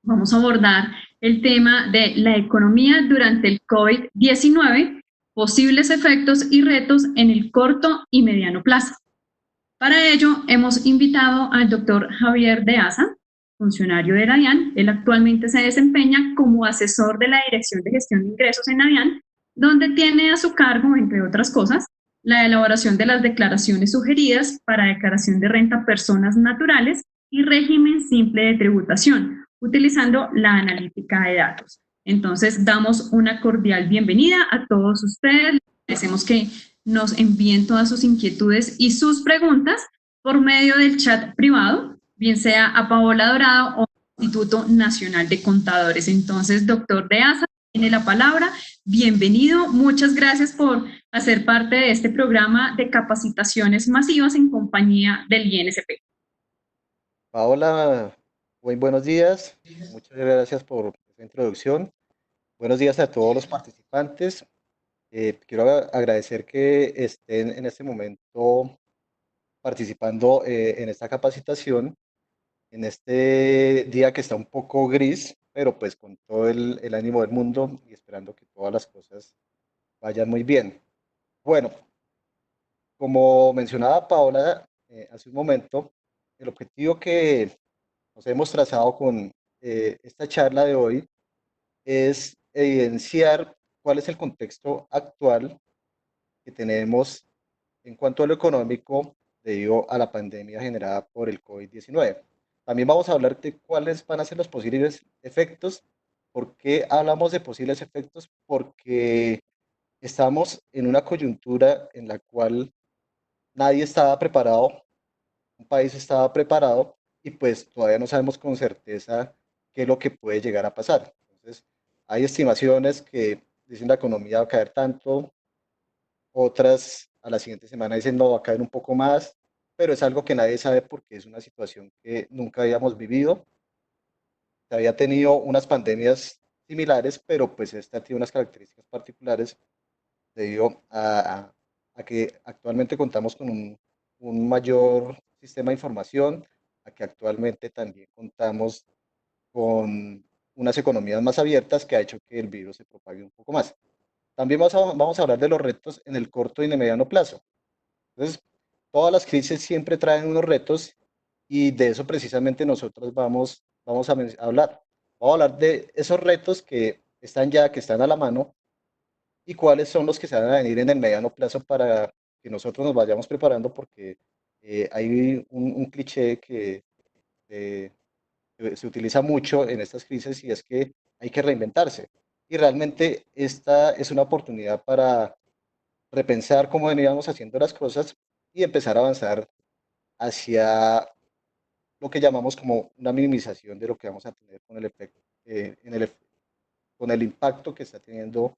Vamos a abordar el tema de la economía durante el COVID-19, posibles efectos y retos en el corto y mediano plazo. Para ello, hemos invitado al doctor Javier de Asa, funcionario de la DIAN. Él actualmente se desempeña como asesor de la Dirección de Gestión de Ingresos en la DIAN, donde tiene a su cargo, entre otras cosas, la elaboración de las declaraciones sugeridas para declaración de renta a personas naturales y régimen simple de tributación, utilizando la analítica de datos. Entonces, damos una cordial bienvenida a todos ustedes. Agradecemos que nos envíen todas sus inquietudes y sus preguntas por medio del chat privado, bien sea a Paola Dorado o al Instituto Nacional de Contadores. Entonces, doctor de Asa, tiene la palabra. Bienvenido. Muchas gracias por hacer parte de este programa de capacitaciones masivas en compañía del INSP. Paola, muy buenos días. Muchas gracias por esa introducción. Buenos días a todos los participantes. Quiero agradecer que estén en este momento participando en esta capacitación, en este día que está un poco gris, pero pues con todo el ánimo del mundo y esperando que todas las cosas vayan muy bien. Bueno, como mencionaba Paola hace un momento, el objetivo que nos hemos trazado con esta charla de hoy es evidenciar cuál es el contexto actual que tenemos en cuanto a lo económico debido a la pandemia generada por el COVID-19. También vamos a hablar de cuáles van a ser los posibles efectos. ¿Por qué hablamos de posibles efectos? Porque estamos en una coyuntura en la cual nadie estaba preparado, un país estaba preparado y pues todavía no sabemos con certeza qué es lo que puede llegar a pasar. Entonces, hay estimaciones que dicen la economía va a caer tanto, otras a la siguiente semana dicen no, va a caer un poco más, pero es algo que nadie sabe porque es una situación que nunca habíamos vivido. Se había tenido unas pandemias similares, pero pues esta tiene unas características particulares debido a que actualmente contamos con un mayor sistema de información, a que actualmente también contamos con unas economías más abiertas que ha hecho que el virus se propague un poco más. También vamos a hablar de los retos en el corto y en el mediano plazo. Entonces, todas las crisis siempre traen unos retos y de eso precisamente nosotros vamos a hablar. Vamos a hablar de esos retos que están ya, que están a la mano y cuáles son los que se van a venir en el mediano plazo para que nosotros nos vayamos preparando porque hay un cliché eh, que se utiliza mucho en estas crisis y es que hay que reinventarse. Y realmente esta es una oportunidad para repensar cómo veníamos haciendo las cosas y empezar a avanzar hacia lo que llamamos como una minimización de lo que vamos a tener con el efecto, con el impacto que está teniendo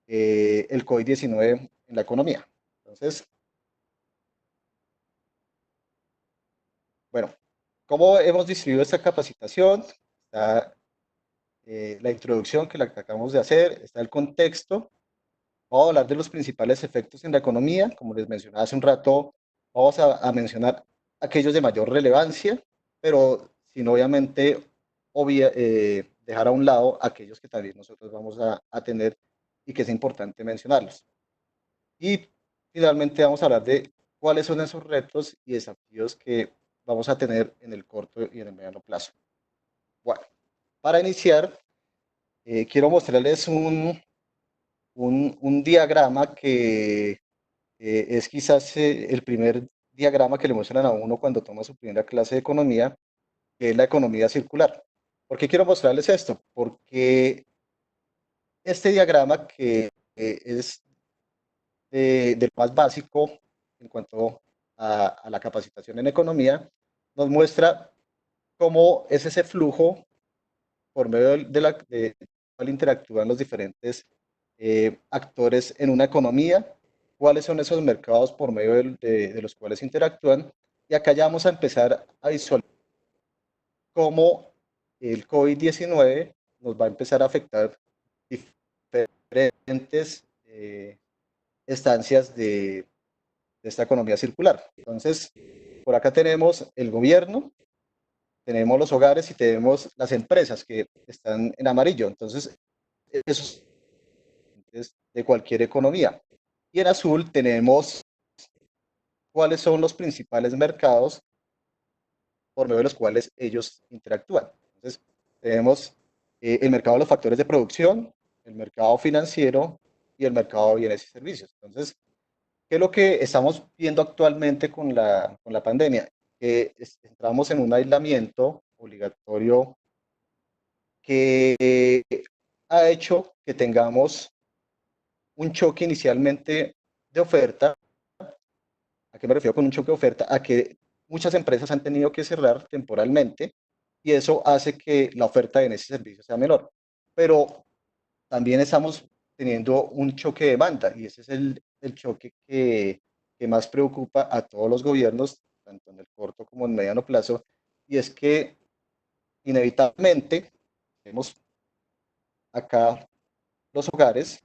el COVID-19 en la economía. Entonces, bueno, ¿cómo hemos distribuido esta capacitación? Está la introducción que la acabamos de hacer, está el contexto. Vamos a hablar de los principales efectos en la economía. Como les mencionaba hace un rato, vamos a mencionar aquellos de mayor relevancia, pero sin obviamente dejar a un lado aquellos que también nosotros vamos a tener y que es importante mencionarlos. Y finalmente vamos a hablar de cuáles son esos retos y desafíos que vamos a tener en el corto y en el mediano plazo. Bueno, para iniciar, quiero mostrarles un diagrama que es quizás el primer diagrama que le muestran a uno cuando toma su primera clase de economía, que es la economía circular. ¿Por qué quiero mostrarles esto? Porque este diagrama que es del más básico en cuanto a la capacitación en economía, nos muestra cómo es ese flujo por medio de cual interactúan los diferentes actores en una economía, cuáles son esos mercados por medio de los cuales interactúan. Y acá ya vamos a empezar a visualizar cómo el COVID-19 nos va a empezar a afectar diferentes estancias de esta economía circular. Entonces, por acá tenemos el gobierno, tenemos los hogares y tenemos las empresas que están en amarillo. Entonces, eso es de cualquier economía. Y en azul tenemos cuáles son los principales mercados por medio de los cuales ellos interactúan. Entonces, tenemos el mercado de los factores de producción, el mercado financiero y el mercado de bienes y servicios. Entonces, ¿qué es lo que estamos viendo actualmente con la pandemia? Que entramos en un aislamiento obligatorio que ha hecho que tengamos un choque inicialmente de oferta. ¿A qué me refiero con un choque de oferta? A que muchas empresas han tenido que cerrar temporalmente y eso hace que la oferta en ese servicio sea menor. Pero también estamos teniendo un choque de demanda y ese es el choque que más preocupa a todos los gobiernos, tanto en el corto como en el mediano plazo, y es que inevitablemente vemos acá los hogares,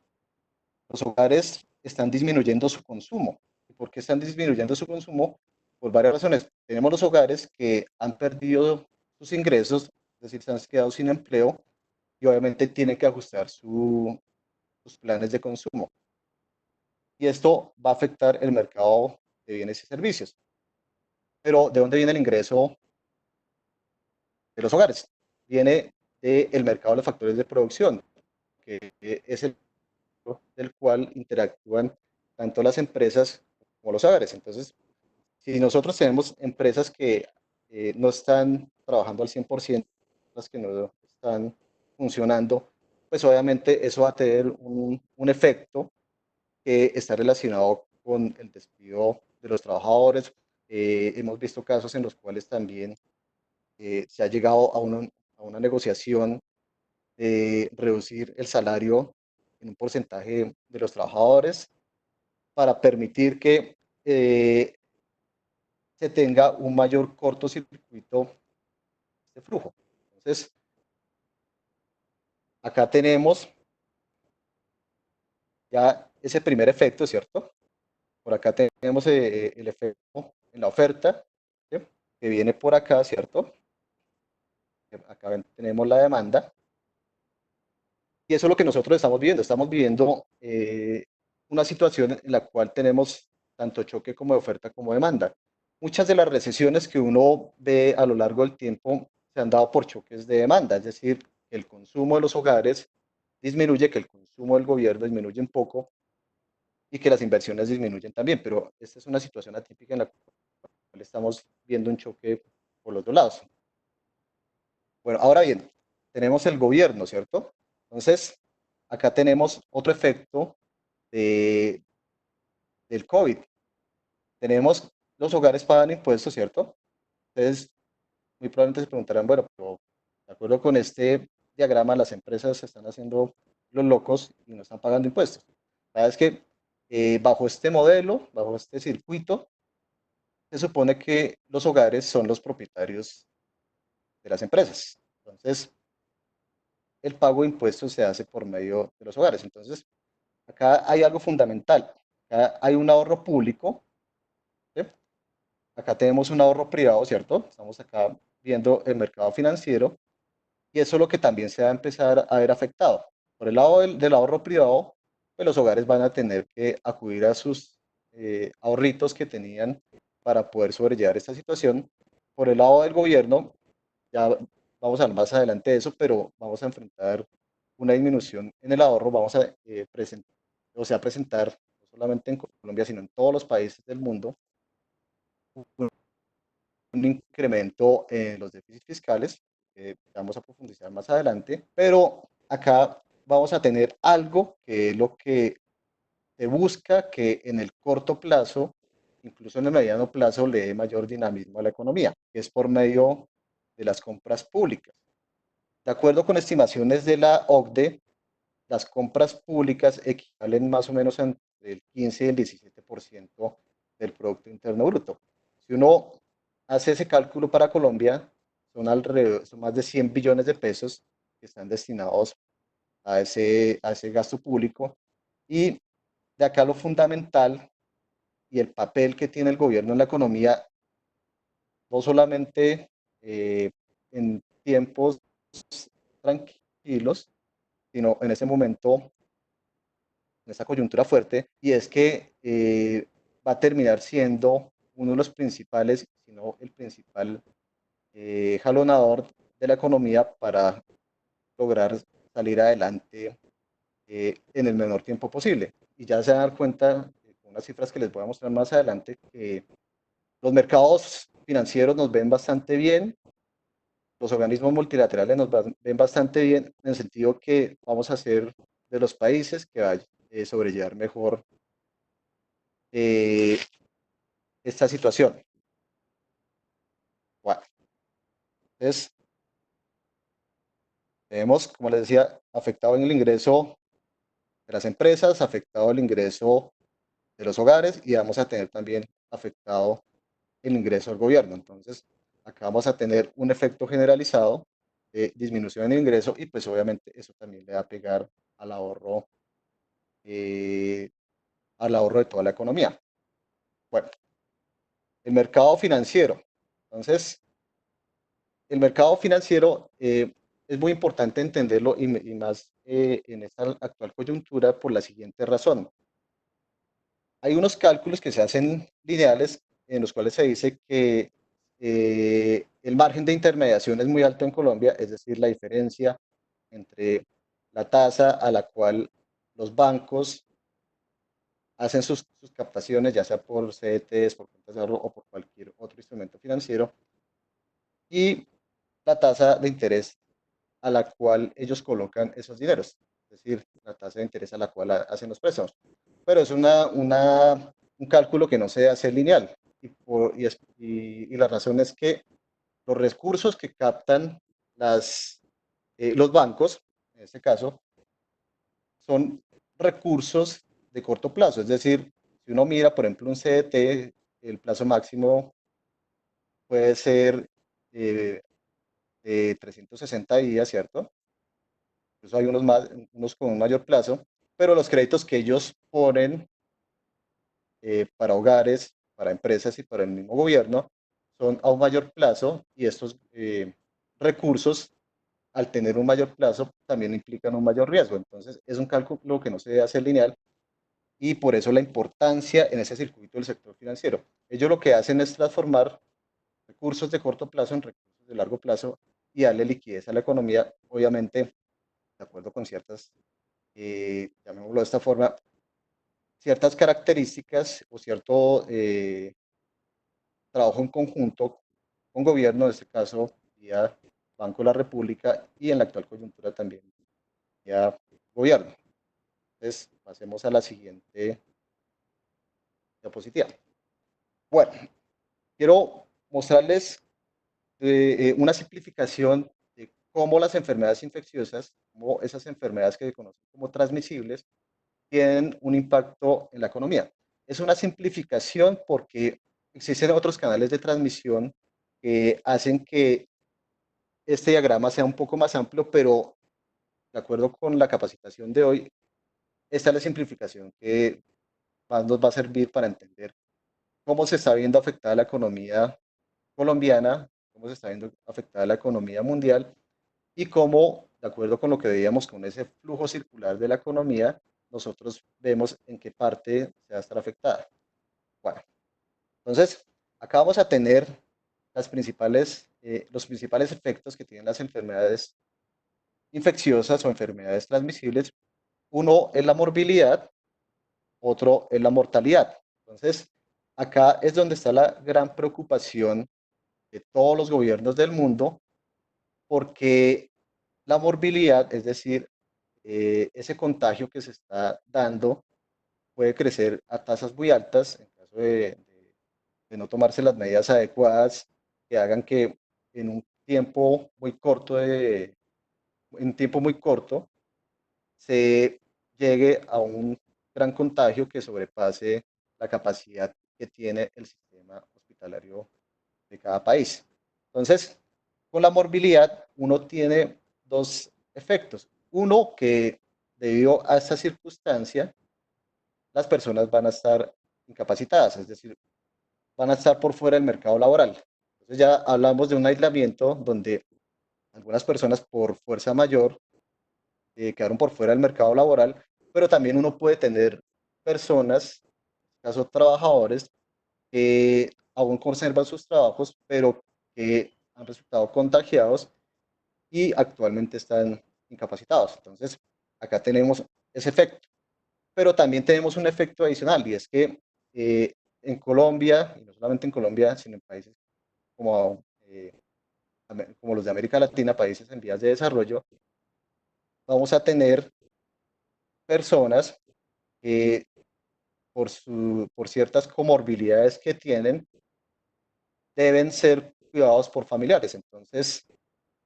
los hogares están disminuyendo su consumo. ¿Y por qué están disminuyendo su consumo? Por varias razones. Tenemos los hogares que han perdido sus ingresos, es decir, se han quedado sin empleo y obviamente tienen que ajustar sus planes de consumo. Y esto va a afectar el mercado de bienes y servicios. Pero ¿de dónde viene el ingreso de los hogares? Viene del mercado de los factores de producción, que es el del cual interactúan tanto las empresas como los hogares. Entonces, si nosotros tenemos empresas que no están trabajando al 100%, las que no están funcionando, pues obviamente eso va a tener un efecto que está relacionado con el despido de los trabajadores. Hemos visto casos en los cuales también se ha llegado a una negociación de reducir el salario en un porcentaje de los trabajadores para permitir que se tenga un mayor cortocircuito de flujo. Entonces, acá tenemos ya ese primer efecto, ¿cierto? Por acá tenemos el efecto en la oferta, ¿sí? Que viene por acá, ¿cierto? Acá tenemos la demanda. Y eso es lo que nosotros estamos viviendo. Estamos viviendo una situación en la cual tenemos tanto choque como de oferta como demanda. Muchas de las recesiones que uno ve a lo largo del tiempo se han dado por choques de demanda, es decir, que el consumo de los hogares disminuye, que el consumo del gobierno disminuye un poco y que las inversiones disminuyen también, pero esta es una situación atípica en la cual estamos viendo un choque por los dos lados. Bueno, ahora bien, tenemos el gobierno, ¿cierto? Entonces, acá tenemos otro efecto de, del COVID. Tenemos los hogares pagan impuestos, ¿cierto? Entonces, muy probablemente se preguntarán, bueno, pero de acuerdo con este diagrama, las empresas se están haciendo los locos y no están pagando impuestos. La verdad es que bajo este modelo, bajo este circuito, se supone que los hogares son los propietarios de las empresas. Entonces, el pago de impuestos se hace por medio de los hogares. Entonces, acá hay algo fundamental. Acá hay un ahorro público, ¿sí? Acá tenemos un ahorro privado, ¿cierto? Estamos acá viendo el mercado financiero y eso es lo que también se va a empezar a ver afectado. Por el lado del ahorro privado, pues los hogares van a tener que acudir a sus ahorritos que tenían para poder sobrellevar esta situación. Por el lado del gobierno, ya vamos a hablar más adelante de eso, pero vamos a enfrentar una disminución en el ahorro, vamos a presentar, o sea, presentar no solamente en Colombia, sino en todos los países del mundo, un incremento en los déficits fiscales, que vamos a profundizar más adelante, pero acá vamos a tener algo que es lo que se busca que en el corto plazo, incluso en el mediano plazo, le dé mayor dinamismo a la economía, que es por medio de las compras públicas. De acuerdo con estimaciones de la OCDE, las compras públicas equivalen más o menos entre el 15 y el 17% del Producto Interno Bruto. Si uno hace ese cálculo para Colombia, son alrededor, son más de 100 billones de pesos que están destinados a ese gasto público. Y de acá lo fundamental y el papel que tiene el gobierno en la economía, no solamente en tiempos tranquilos, sino en ese momento, en esa coyuntura fuerte, y es que va a terminar siendo uno de los principales, si no el principal jalonador de la economía para lograr salir adelante en el menor tiempo posible. Y ya se van a dar cuenta, con unas cifras que les voy a mostrar más adelante, que los mercados financieros nos ven bastante bien, los organismos multilaterales ven bastante bien, en el sentido que vamos a ser de los países que va a sobrellevar mejor eh, esta situación. Bueno, entonces, tenemos, como les decía, afectado en el ingreso de las empresas, afectado el ingreso de los hogares y vamos a tener también afectado el ingreso del gobierno. Entonces, acá vamos a tener un efecto generalizado de disminución en el ingreso y pues obviamente eso también le va a pegar al ahorro, eh, al ahorro de toda la economía. Bueno, el mercado financiero. Entonces, el mercado financiero es muy importante entenderlo y más en esta actual coyuntura por la siguiente razón. Hay unos cálculos que se hacen lineales en los cuales se dice que el margen de intermediación es muy alto en Colombia, es decir, la diferencia entre la tasa a la cual los bancos hacen sus captaciones, ya sea por CDTs, por cuentas de ahorro o por cualquier otro instrumento financiero, y la tasa de interés a la cual ellos colocan esos dineros, es decir, la tasa de interés a la cual hacen los préstamos. Pero es un cálculo que no se hace lineal y la razón es que los recursos que captan los bancos, en este caso, son recursos de corto plazo, es decir, si uno mira, por ejemplo, un CDT, el plazo máximo puede ser eh, de 360 días, ¿cierto? Incluso hay unos con un mayor plazo, pero los créditos que ellos ponen para hogares, para empresas y para el mismo gobierno son a un mayor plazo y estos recursos, al tener un mayor plazo, también implican un mayor riesgo. Entonces, es un cálculo que no se debe hacer lineal y por eso la importancia en ese circuito del sector financiero. Ellos lo que hacen es transformar recursos de corto plazo en recursos de largo plazo y darle liquidez a la economía, obviamente, de acuerdo con ciertas, llamémoslo de esta forma, ciertas características o cierto trabajo en conjunto con gobierno, en este caso, vía Banco de la República y en la actual coyuntura también vía gobierno. Entonces, pasemos a la siguiente diapositiva. Bueno, quiero mostrarles una simplificación de cómo las enfermedades infecciosas, cómo esas enfermedades que se conocen como transmisibles, tienen un impacto en la economía. Es una simplificación porque existen otros canales de transmisión que hacen que este diagrama sea un poco más amplio, pero de acuerdo con la capacitación de hoy, esta es la simplificación que más nos va a servir para entender cómo se está viendo afectada la economía colombiana, cómo se está viendo afectada la economía mundial y cómo, de acuerdo con lo que veíamos con ese flujo circular de la economía, nosotros vemos en qué parte se va a estar afectada. Bueno, entonces, acá vamos a tener los principales efectos que tienen las enfermedades infecciosas o enfermedades transmisibles. Uno es la morbilidad, otro es la mortalidad. Entonces, acá es donde está la gran preocupación de todos los gobiernos del mundo, porque la morbilidad, es decir, ese contagio que se está dando, puede crecer a tasas muy altas en caso de no tomarse las medidas adecuadas que hagan que en un tiempo muy corto, en un tiempo muy corto se llegue a un gran contagio que sobrepase la capacidad que tiene el sistema hospitalario de cada país. Entonces, con la morbilidad uno tiene dos efectos. Uno, que debido a esta circunstancia, las personas van a estar incapacitadas, es decir, van a estar por fuera del mercado laboral. Entonces ya hablamos de un aislamiento donde Algunas personas por fuerza mayor quedaron por fuera del mercado laboral, pero también uno puede tener personas, en este caso trabajadores, que aún conservan sus trabajos, pero que han resultado contagiados y actualmente están incapacitados. Entonces, acá tenemos ese efecto. Pero también tenemos un efecto adicional y es que en Colombia, y no solamente en Colombia, sino en países como los de América Latina, países en vías de desarrollo, vamos a tener personas que por ciertas comorbilidades que tienen, deben ser cuidados por familiares. Entonces,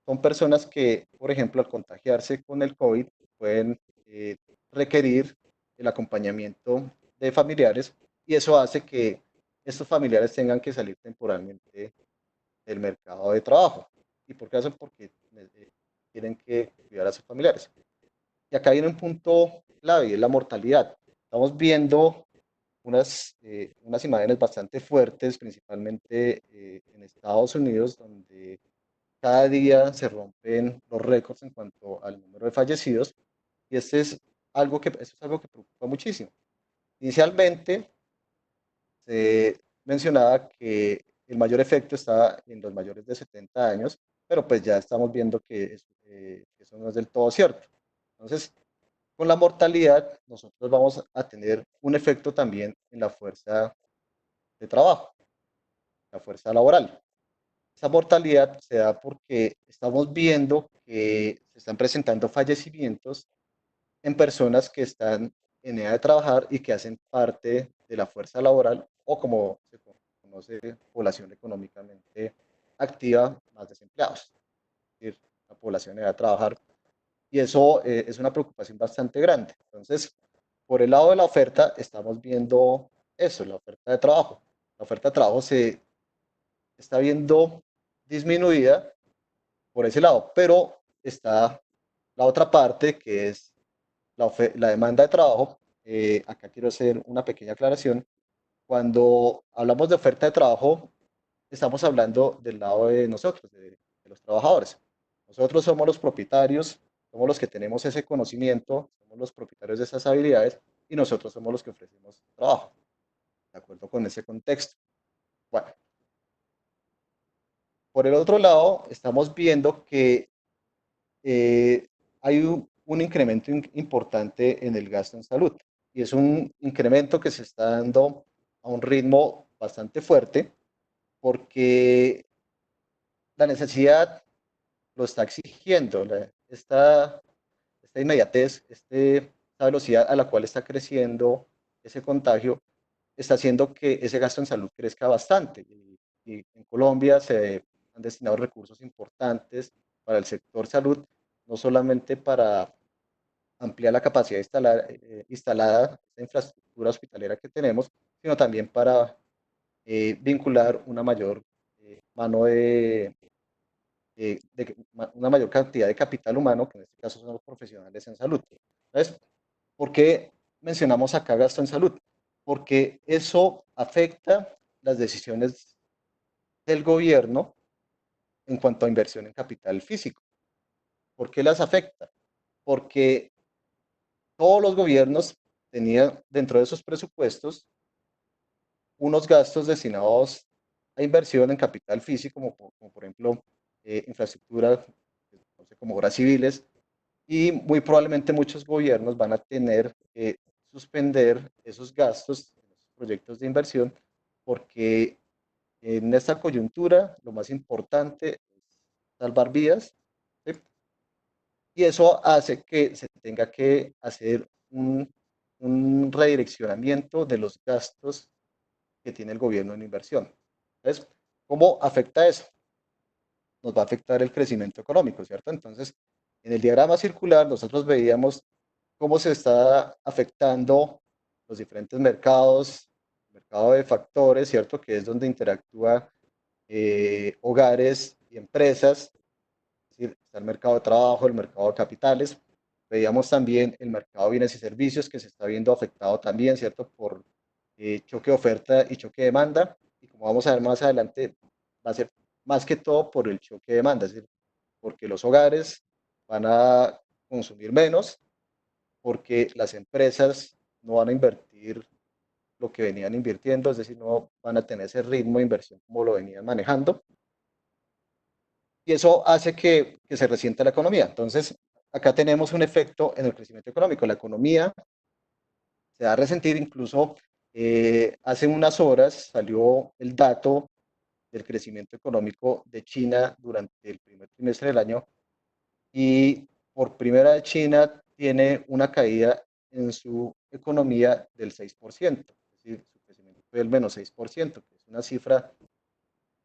son personas que, por ejemplo, al contagiarse con el COVID, pueden eh, requerir el acompañamiento de familiares y eso hace que estos familiares tengan que salir temporalmente del mercado de trabajo. ¿Y por qué hacen? Porque tienen que cuidar a sus familiares. Y acá viene un punto clave y es la mortalidad. Estamos viendo unas imágenes bastante fuertes, principalmente en Estados Unidos, donde cada día se rompen los récords en cuanto al número de fallecidos y esto es algo que preocupa muchísimo. Inicialmente se mencionaba que el mayor efecto estaba en los mayores de 70 años, pero pues ya estamos viendo que eso no es del todo cierto. Entonces, con la mortalidad, nosotros vamos a tener un efecto también en la fuerza de trabajo, la fuerza laboral. Esa mortalidad se da porque estamos viendo que se están presentando fallecimientos en personas que están en edad de trabajar y que hacen parte de la fuerza laboral o como se conoce, población económicamente activa más desempleados, es decir, la población en edad de trabajar. Y eso es una preocupación bastante grande. Entonces, por el lado de la oferta, estamos viendo eso, la oferta de trabajo. La oferta de trabajo se está viendo disminuida por ese lado, pero está la otra parte que es la demanda de trabajo. Acá quiero hacer una pequeña aclaración. Cuando hablamos de oferta de trabajo, estamos hablando del lado de nosotros, de los trabajadores. Nosotros somos los propietarios, somos los que tenemos ese conocimiento, somos los propietarios de esas habilidades y nosotros somos los que ofrecemos trabajo, de acuerdo con ese contexto. Bueno, por el otro lado, estamos viendo que hay un incremento importante en el gasto en salud y es un incremento que se está dando a un ritmo bastante fuerte porque la necesidad lo está exigiendo, esta inmediatez, esta velocidad a la cual está creciendo ese contagio, está haciendo que ese gasto en salud crezca bastante. Y en Colombia se han destinado recursos importantes para el sector salud, no solamente para ampliar la capacidad instalada, esta infraestructura hospitalera que tenemos, sino también para vincular una mayor mano una mayor cantidad de capital humano, que en este caso son los profesionales en salud. Entonces, ¿por qué mencionamos acá gasto en salud? Porque eso afecta las decisiones del gobierno en cuanto a inversión en capital físico. ¿Por qué las afecta? Porque todos los gobiernos tenían dentro de esos presupuestos unos gastos destinados a inversión en capital físico, como por ejemplo infraestructura, no sé, como obras civiles, y muy probablemente muchos gobiernos van a tener que suspender esos gastos, esos proyectos de inversión, porque en esta coyuntura lo más importante es salvar vidas, ¿sí? Y eso hace que se tenga que hacer un redireccionamiento de los gastos que tiene el gobierno en inversión. Entonces, ¿cómo afecta eso? Nos va a afectar el crecimiento económico, ¿cierto? Entonces, en el diagrama circular nosotros veíamos cómo se está afectando los diferentes mercados, el mercado de factores, ¿cierto? Que es donde interactúa hogares y empresas, es decir, está el mercado de trabajo, el mercado de capitales. Veíamos también el mercado de bienes y servicios que se está viendo afectado también, ¿cierto? Por choque de oferta y choque de demanda. Y como vamos a ver más adelante, va a ser más que todo por el choque de demanda. Es decir, porque los hogares van a consumir menos, porque las empresas no van a invertir lo que venían invirtiendo, es decir, no van a tener ese ritmo de inversión como lo venían manejando, y eso hace que se resienta la economía. Entonces, acá tenemos un efecto en el crecimiento económico. La economía se va a resentir, incluso hace unas horas salió el dato del crecimiento económico de China durante el primer trimestre del año, y por primera vez China tiene una caída en su economía del 6%, es decir, su crecimiento fue del menos 6%, que es una cifra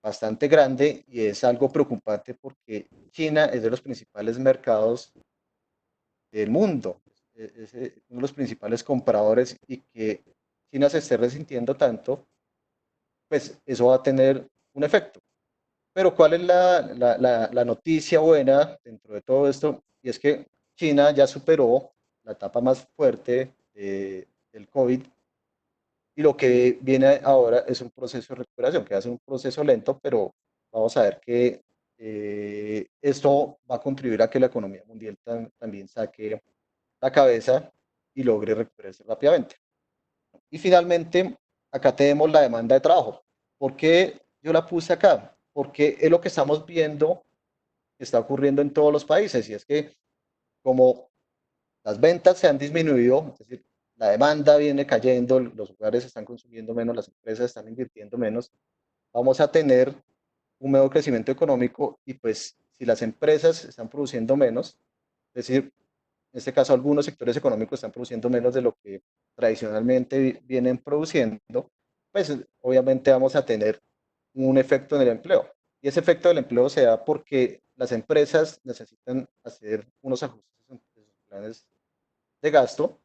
bastante grande y es algo preocupante porque China es de los principales mercados del mundo, es uno de los principales compradores, y que China se esté resintiendo tanto, pues eso va a tener un efecto. Pero ¿cuál es la noticia buena dentro de todo esto? Y es que China ya superó la etapa más fuerte del COVID, y lo que viene ahora es un proceso de recuperación, que va a ser un proceso lento, pero vamos a ver que esto va a contribuir a que la economía mundial también saque la cabeza y logre recuperarse rápidamente. Y finalmente, acá tenemos la demanda de trabajo. ¿Por qué yo la puse acá? Porque es lo que estamos viendo que está ocurriendo en todos los países, y es que como las ventas se han disminuido, es decir, la demanda viene cayendo, los hogares están consumiendo menos, las empresas están invirtiendo menos, vamos a tener un menor crecimiento económico, y pues si las empresas están produciendo menos, es decir, en este caso algunos sectores económicos están produciendo menos de lo que tradicionalmente vienen produciendo, pues obviamente vamos a tener un efecto en el empleo. Y ese efecto del empleo se da porque las empresas necesitan hacer unos ajustes en sus planes de gasto,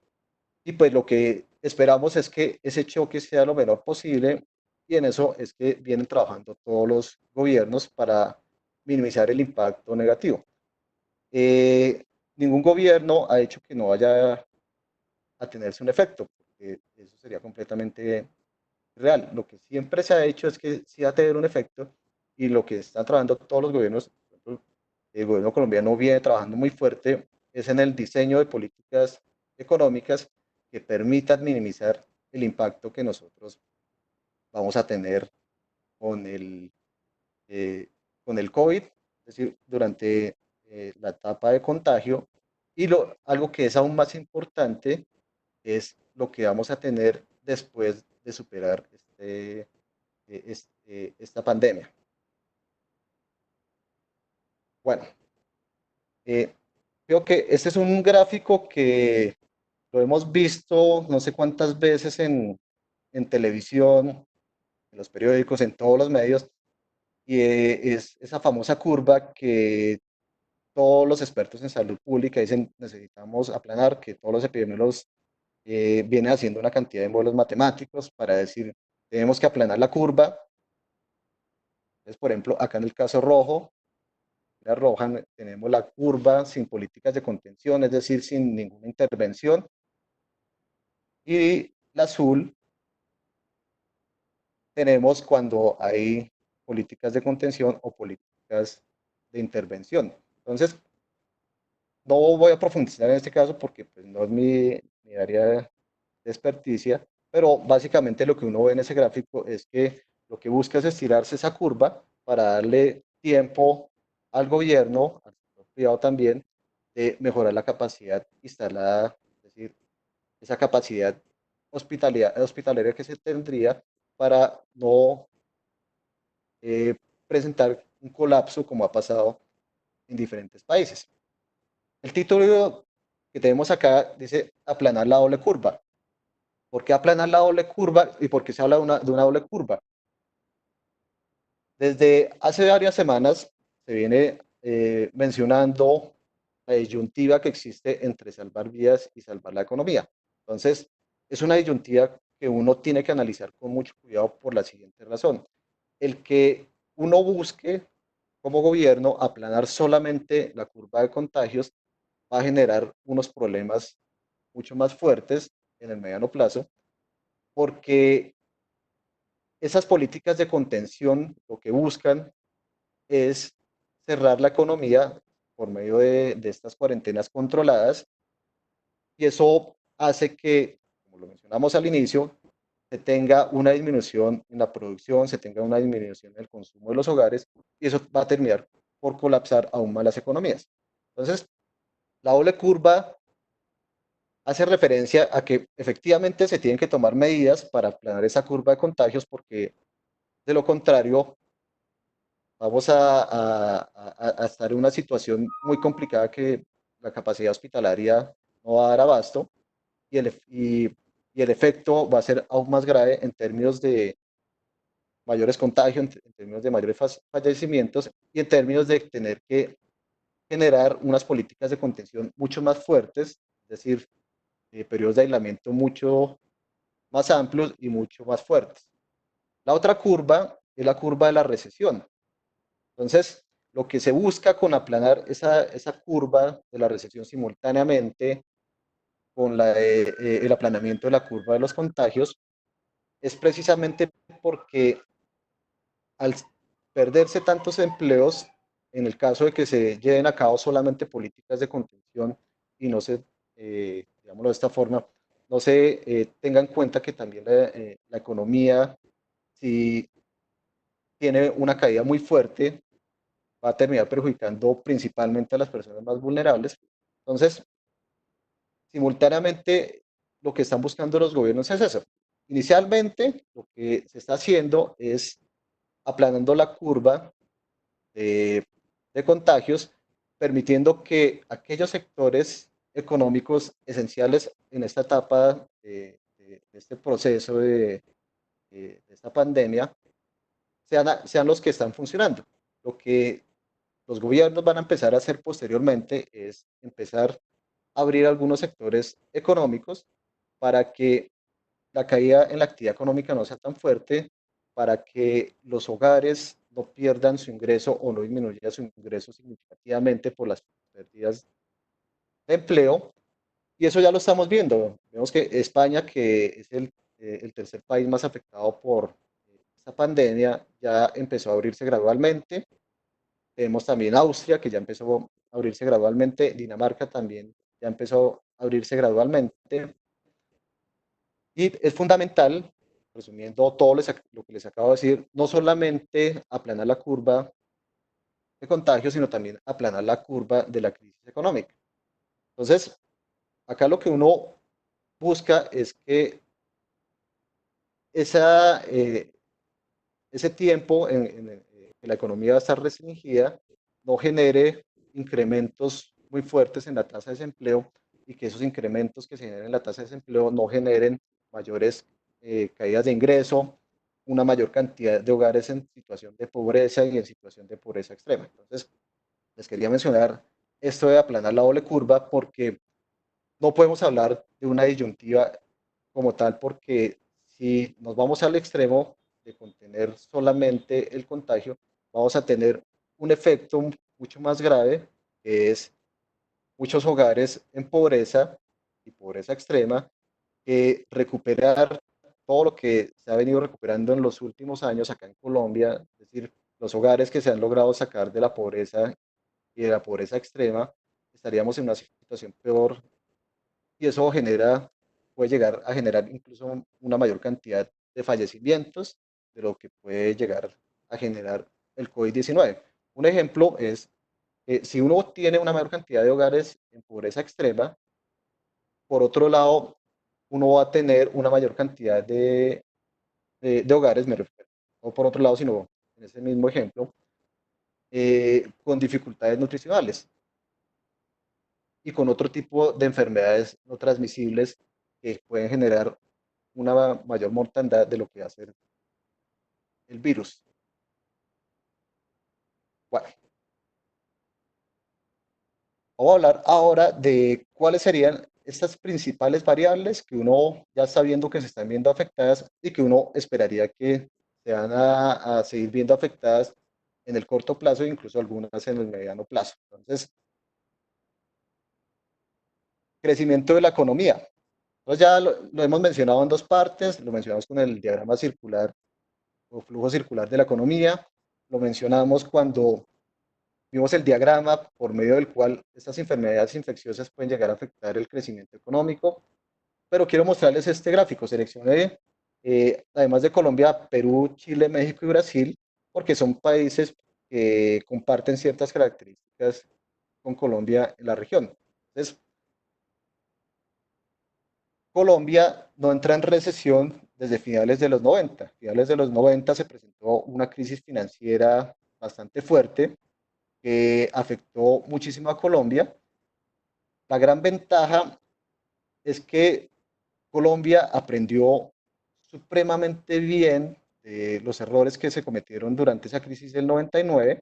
y pues lo que esperamos es que ese choque sea lo menor posible, y en eso es que vienen trabajando todos los gobiernos para minimizar el impacto negativo. Eh, Ningún gobierno ha hecho que no vaya a tenerse un efecto, porque eso sería completamente real. Lo que siempre se ha hecho es que sí va a tener un efecto, y lo que están trabajando todos los gobiernos, por ejemplo, el gobierno colombiano viene trabajando muy fuerte, es en el diseño de políticas económicas que permitan minimizar el impacto que nosotros vamos a tener con eh, con el COVID, es decir, durante la etapa de contagio. Y algo que es aún más importante es lo que vamos a tener después de superar esta pandemia. Bueno, eh, creo que este es un gráfico que lo hemos visto no sé cuántas veces en televisión, en los periódicos, en todos los medios, y es esa famosa curva que todos los expertos en salud pública dicen necesitamos aplanar, que todos los epidemiólogos vienen haciendo una cantidad de modelos matemáticos para decir tenemos que aplanar la curva. Entonces, por ejemplo, acá en el caso rojo, la roja, tenemos la curva sin políticas de contención, es decir, sin ninguna intervención, y la azul tenemos cuando hay políticas de contención o políticas de intervención. Entonces, no voy a profundizar en este caso porque pues, no es mi área de experticia, pero básicamente lo que uno ve en ese gráfico es que lo que busca es estirarse esa curva para darle tiempo al gobierno, al sector privado también, de mejorar la capacidad instalada, es decir, esa capacidad hospitalaria que se tendría para no eh, presentar un colapso como ha pasado en diferentes países. El título que tenemos acá dice aplanar la doble curva. ¿Por qué aplanar la doble curva y por qué se habla de una doble curva? Desde hace varias semanas se viene mencionando la disyuntiva que existe entre salvar vidas y salvar la economía. Entonces, es una disyuntiva que uno tiene que analizar con mucho cuidado por la siguiente razón. El que uno busque como gobierno aplanar solamente la curva de contagios va a generar unos problemas mucho más fuertes en el mediano plazo, porque esas políticas de contención lo que buscan es cerrar la economía por medio de estas cuarentenas controladas y eso hace que, como lo mencionamos al inicio, se tenga una disminución en la producción, se tenga una disminución en el consumo de los hogares y eso va a terminar por colapsar aún más las economías. Entonces, la doble curva hace referencia a que efectivamente se tienen que tomar medidas para aplanar esa curva de contagios porque de lo contrario vamos a estar en una situación muy complicada que la capacidad hospitalaria no va a dar abasto y el efecto va a ser aún más grave en términos de mayores contagios, en términos de mayores fallecimientos y en términos de tener que generar unas políticas de contención mucho más fuertes, es decir, periodos de aislamiento mucho más amplios y mucho más fuertes. La otra curva es la curva de la recesión. Entonces, lo que se busca con aplanar esa curva de la recesión simultáneamente con el aplanamiento de la curva de los contagios es precisamente porque al perderse tantos empleos, en el caso de que se lleven a cabo solamente políticas de contención y no se, digámoslo de esta forma, no se tenga en cuenta que también la economía, si tiene una caída muy fuerte, va a terminar perjudicando principalmente a las personas más vulnerables. Entonces, simultáneamente, lo que están buscando los gobiernos es eso. Inicialmente, lo que se está haciendo es aplanando la curva de, de contagios, permitiendo que aquellos sectores económicos esenciales en esta etapa de este proceso de esta pandemia sean los que están funcionando. Lo que los gobiernos van a empezar a hacer posteriormente es empezar a abrir algunos sectores económicos para que la caída en la actividad económica no sea tan fuerte, para que los hogares no pierdan su ingreso o no disminuya su ingreso significativamente por las pérdidas de empleo. Y eso ya lo estamos viendo. Vemos que España, que es el tercer país más afectado por esta pandemia, ya empezó a abrirse gradualmente. Tenemos también Austria, que ya empezó a abrirse gradualmente. Dinamarca también ya empezó a abrirse gradualmente. Y es fundamental, resumiendo todo lo que les acabo de decir, no solamente aplanar la curva de contagio, sino también aplanar la curva de la crisis económica. Entonces, acá lo que uno busca es que esa, ese tiempo que la economía va a estar restringida no genere incrementos muy fuertes en la tasa de desempleo y que esos incrementos que se generen en la tasa de desempleo no generen mayores caídas de ingreso, una mayor cantidad de hogares en situación de pobreza y en situación de pobreza extrema. Entonces, les quería mencionar esto de aplanar la doble curva porque no podemos hablar de una disyuntiva como tal, porque si nos vamos al extremo de contener solamente el contagio, vamos a tener un efecto mucho más grave, que es muchos hogares en pobreza y pobreza extrema, que recuperar todo lo que se ha venido recuperando en los últimos años acá en Colombia, es decir, los hogares que se han logrado sacar de la pobreza y de la pobreza extrema, estaríamos en una situación peor y eso puede llegar a generar incluso una mayor cantidad de fallecimientos de lo que puede llegar a generar el COVID-19. Un ejemplo es, si uno tiene una mayor cantidad de hogares en pobreza extrema, por otro lado, uno va a tener una mayor cantidad de hogares, me refiero, no por otro lado, sino en ese mismo ejemplo, con dificultades nutricionales y con otro tipo de enfermedades no transmisibles que pueden generar una mayor mortandad de lo que hace el virus. Bueno, vamos a hablar ahora de cuáles serían estas principales variables que uno ya está viendo que se están viendo afectadas y que uno esperaría que se van a seguir viendo afectadas en el corto plazo e incluso algunas en el mediano plazo. Entonces, crecimiento de la economía. Entonces ya lo hemos mencionado en dos partes, lo mencionamos con el diagrama circular o flujo circular de la economía, lo mencionamos cuando Vimos el diagrama por medio del cual estas enfermedades infecciosas pueden llegar a afectar el crecimiento económico, pero quiero mostrarles este gráfico. Seleccioné, además de Colombia, Perú, Chile, México y Brasil, porque son países que comparten ciertas características con Colombia en la región. Entonces, Colombia no entra en recesión desde finales de los 90. Finales de los 90 se presentó una crisis financiera bastante fuerte que afectó muchísimo a Colombia. La gran ventaja es que Colombia aprendió supremamente bien de los errores que se cometieron durante esa crisis del 99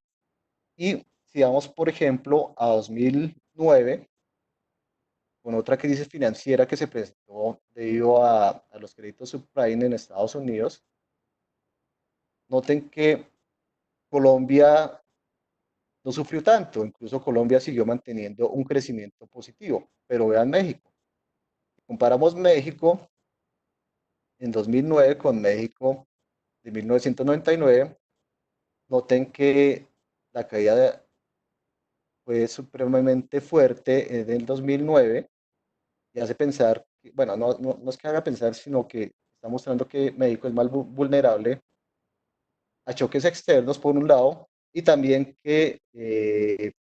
y si vamos, por ejemplo, a 2009, con otra crisis financiera que se presentó debido a los créditos subprime en Estados Unidos, noten que Colombia no sufrió tanto, incluso Colombia siguió manteniendo un crecimiento positivo, pero vean México. Comparamos México en 2009 con México de 1999, noten que la caída fue supremamente fuerte en el 2009 y hace pensar, bueno, no es que haga pensar, sino que está mostrando que México es más vulnerable a choques externos por un lado y también que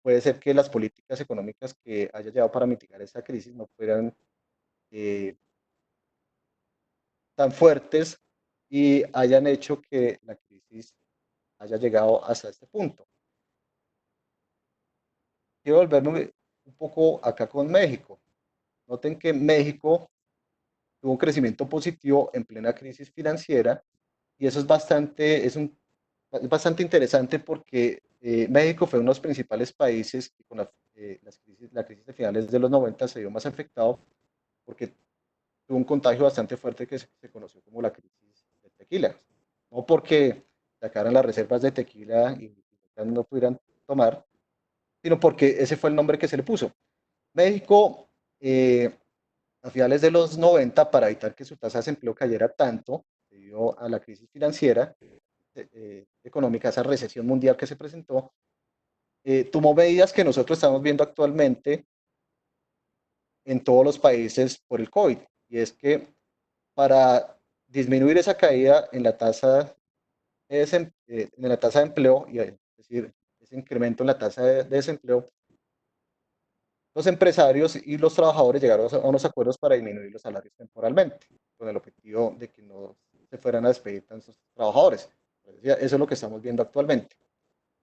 puede ser que las políticas económicas que haya llevado para mitigar esa crisis no fueran eh, tan fuertes y hayan hecho que la crisis haya llegado hasta este punto. Quiero volverme un poco acá con México. Noten que México tuvo un crecimiento positivo en plena crisis financiera y eso es bastante interesante porque México fue uno de los principales países que con la crisis de finales de los 90 se vio más afectado porque tuvo un contagio bastante fuerte que se conoció como la crisis del tequila. No porque sacaran las reservas de tequila y no pudieran tomar, sino porque ese fue el nombre que se le puso. México, a finales de los 90, para evitar que su tasa de desempleo cayera tanto, debido a la crisis financiera, económica, esa recesión mundial que se presentó, tomó medidas que nosotros estamos viendo actualmente en todos los países por el COVID. Y es que para disminuir esa caída en la tasa en la tasa de empleo, y es decir, ese incremento en la tasa de desempleo, los empresarios y los trabajadores llegaron a unos acuerdos para disminuir los salarios temporalmente, con el objetivo de que no se fueran a despedir tantos trabajadores. Eso es lo que estamos viendo actualmente.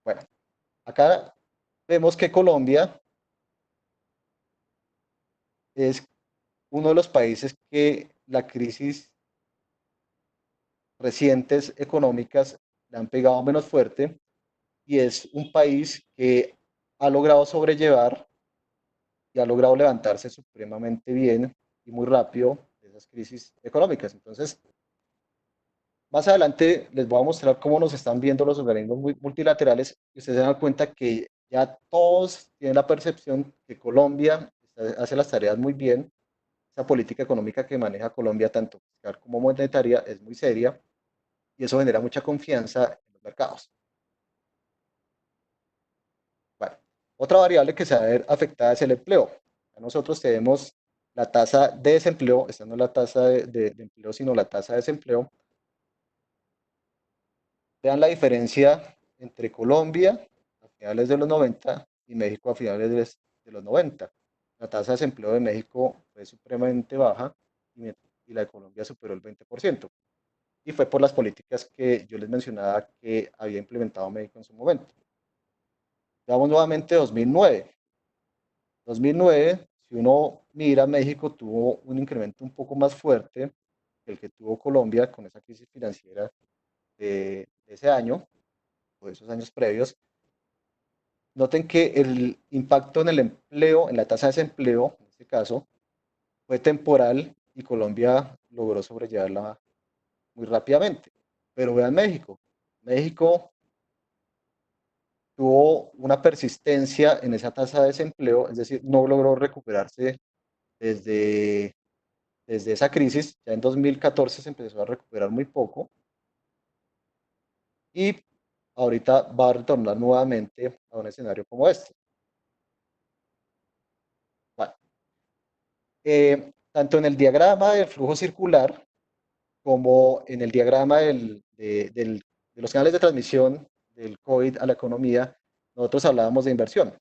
Bueno, acá vemos que Colombia es uno de los países que la crisis recientes económicas le han pegado menos fuerte y es un país que ha logrado sobrellevar y ha logrado levantarse supremamente bien y muy rápido de esas crisis económicas. Entonces, más adelante les voy a mostrar cómo nos están viendo los organismos multilaterales y ustedes se dan cuenta que ya todos tienen la percepción que Colombia hace las tareas muy bien. Esa política económica que maneja Colombia, tanto fiscal como monetaria, es muy seria y eso genera mucha confianza en los mercados. Bueno, otra variable que se va a ver afectada es el empleo. Nosotros tenemos la tasa de desempleo, esta no es la tasa de empleo, sino la tasa de desempleo. Vean la diferencia entre Colombia a finales de los 90 y México a finales de los 90. La tasa de desempleo de México fue supremamente baja y la de Colombia superó el 20%. Y fue por las políticas que yo les mencionaba que había implementado México en su momento. Vamos nuevamente a 2009. 2009, si uno mira, México tuvo un incremento un poco más fuerte que el que tuvo Colombia con esa crisis financiera de ese año o de esos años previos. Noten que el impacto en el empleo, en la tasa de desempleo, en este caso, fue temporal y Colombia logró sobrellevarla muy rápidamente. Pero vean México. México tuvo una persistencia en esa tasa de desempleo, es decir, no logró recuperarse desde, desde esa crisis. Ya en 2014 se empezó a recuperar muy poco y ahorita va a retornar nuevamente a un escenario como este. Bueno, tanto en el diagrama del flujo circular como en el diagrama de los canales de transmisión del COVID a la economía, nosotros hablábamos de inversión.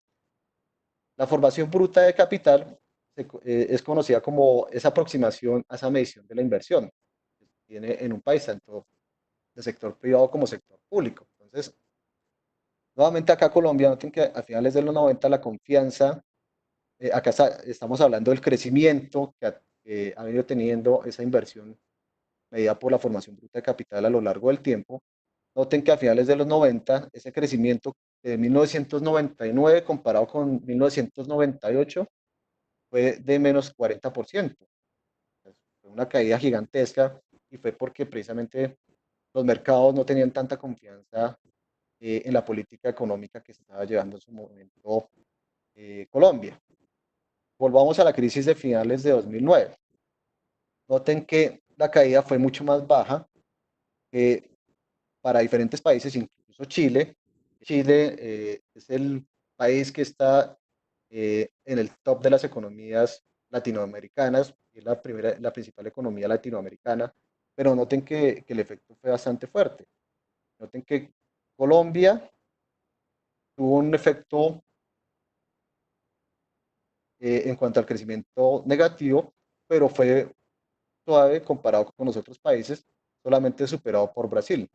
La formación bruta de capital es conocida como esa aproximación a esa medición de la inversión que tiene en un país, tanto de sector privado como sector público. Entonces, nuevamente acá Colombia, noten que a finales de los 90 la confianza, estamos hablando del crecimiento que ha venido teniendo esa inversión medida por la formación bruta de capital a lo largo del tiempo. Noten que a finales de los 90 ese crecimiento de 1999 comparado con 1998 fue de menos 40%. Fue una caída gigantesca y fue porque precisamente los mercados no tenían tanta confianza en la política económica que se estaba llevando en su momento Colombia. Volvamos a la crisis de finales de 2009. Noten que la caída fue mucho más baja para diferentes países, incluso Chile. Chile es el país que está en el top de las economías latinoamericanas, es la principal economía latinoamericana, pero noten que el efecto fue bastante fuerte. Noten que Colombia tuvo un efecto en cuanto al crecimiento negativo, pero fue suave comparado con los otros países, solamente superado por Brasil.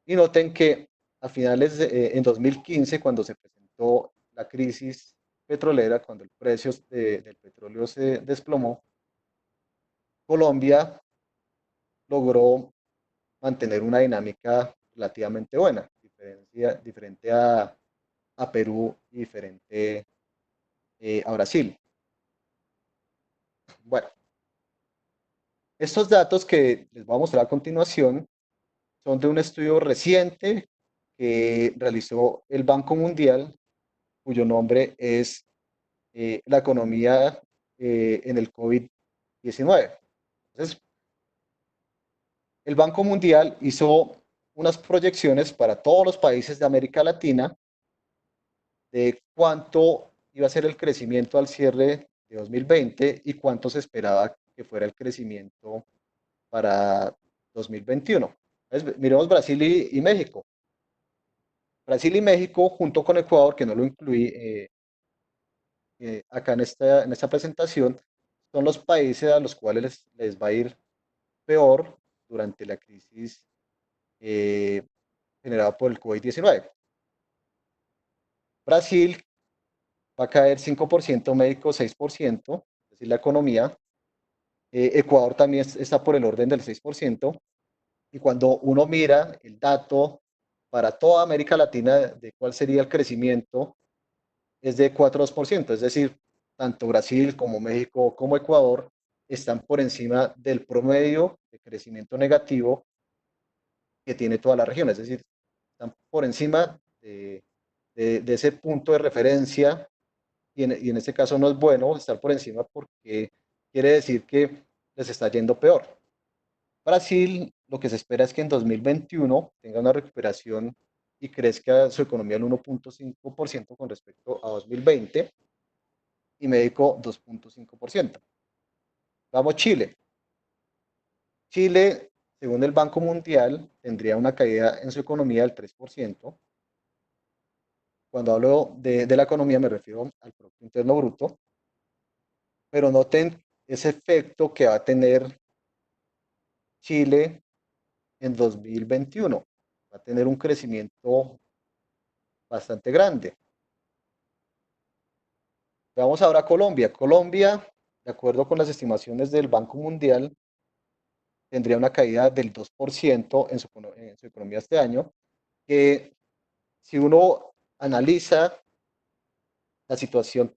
Y noten que a finales en 2015, cuando se presentó la crisis petrolera, cuando el precio del petróleo se desplomó, Colombia logró mantener una dinámica relativamente buena, diferente a Perú y diferente a Brasil. Bueno, estos datos que les voy a mostrar a continuación son de un estudio reciente que realizó el Banco Mundial, cuyo nombre es la economía en el COVID-19. Entonces, el Banco Mundial hizo unas proyecciones para todos los países de América Latina de cuánto iba a ser el crecimiento al cierre de 2020 y cuánto se esperaba que fuera el crecimiento para 2021. Entonces, miremos Brasil y México. Brasil y México, junto con Ecuador, que no lo incluí acá en esta presentación, son los países a los cuales les va a ir peor durante la crisis eh, generada por el COVID-19. Brasil va a caer 5%, México 6%, es decir, la economía. Ecuador también está por el orden del 6%. Y cuando uno mira el dato para toda América Latina de cuál sería el crecimiento, es de 4,2%. Es decir, tanto Brasil como México como Ecuador están por encima del promedio de crecimiento negativo que tiene toda la región. Es decir, están por encima de ese punto de referencia y en este caso no es bueno estar por encima porque quiere decir que les está yendo peor. Brasil, lo que se espera es que en 2021 tenga una recuperación y crezca su economía al 1,5% con respecto a 2020 y México 2,5%. Vamos Chile. Chile, según el Banco Mundial, tendría una caída en su economía del 3%. Cuando hablo de la economía me refiero al Producto Interno Bruto, pero noten ese efecto que va a tener Chile en 2021. Va a tener un crecimiento bastante grande. Vamos ahora a Colombia. Colombia, de acuerdo con las estimaciones del Banco Mundial, tendría una caída del 2% en su economía este año, que si uno analiza la situación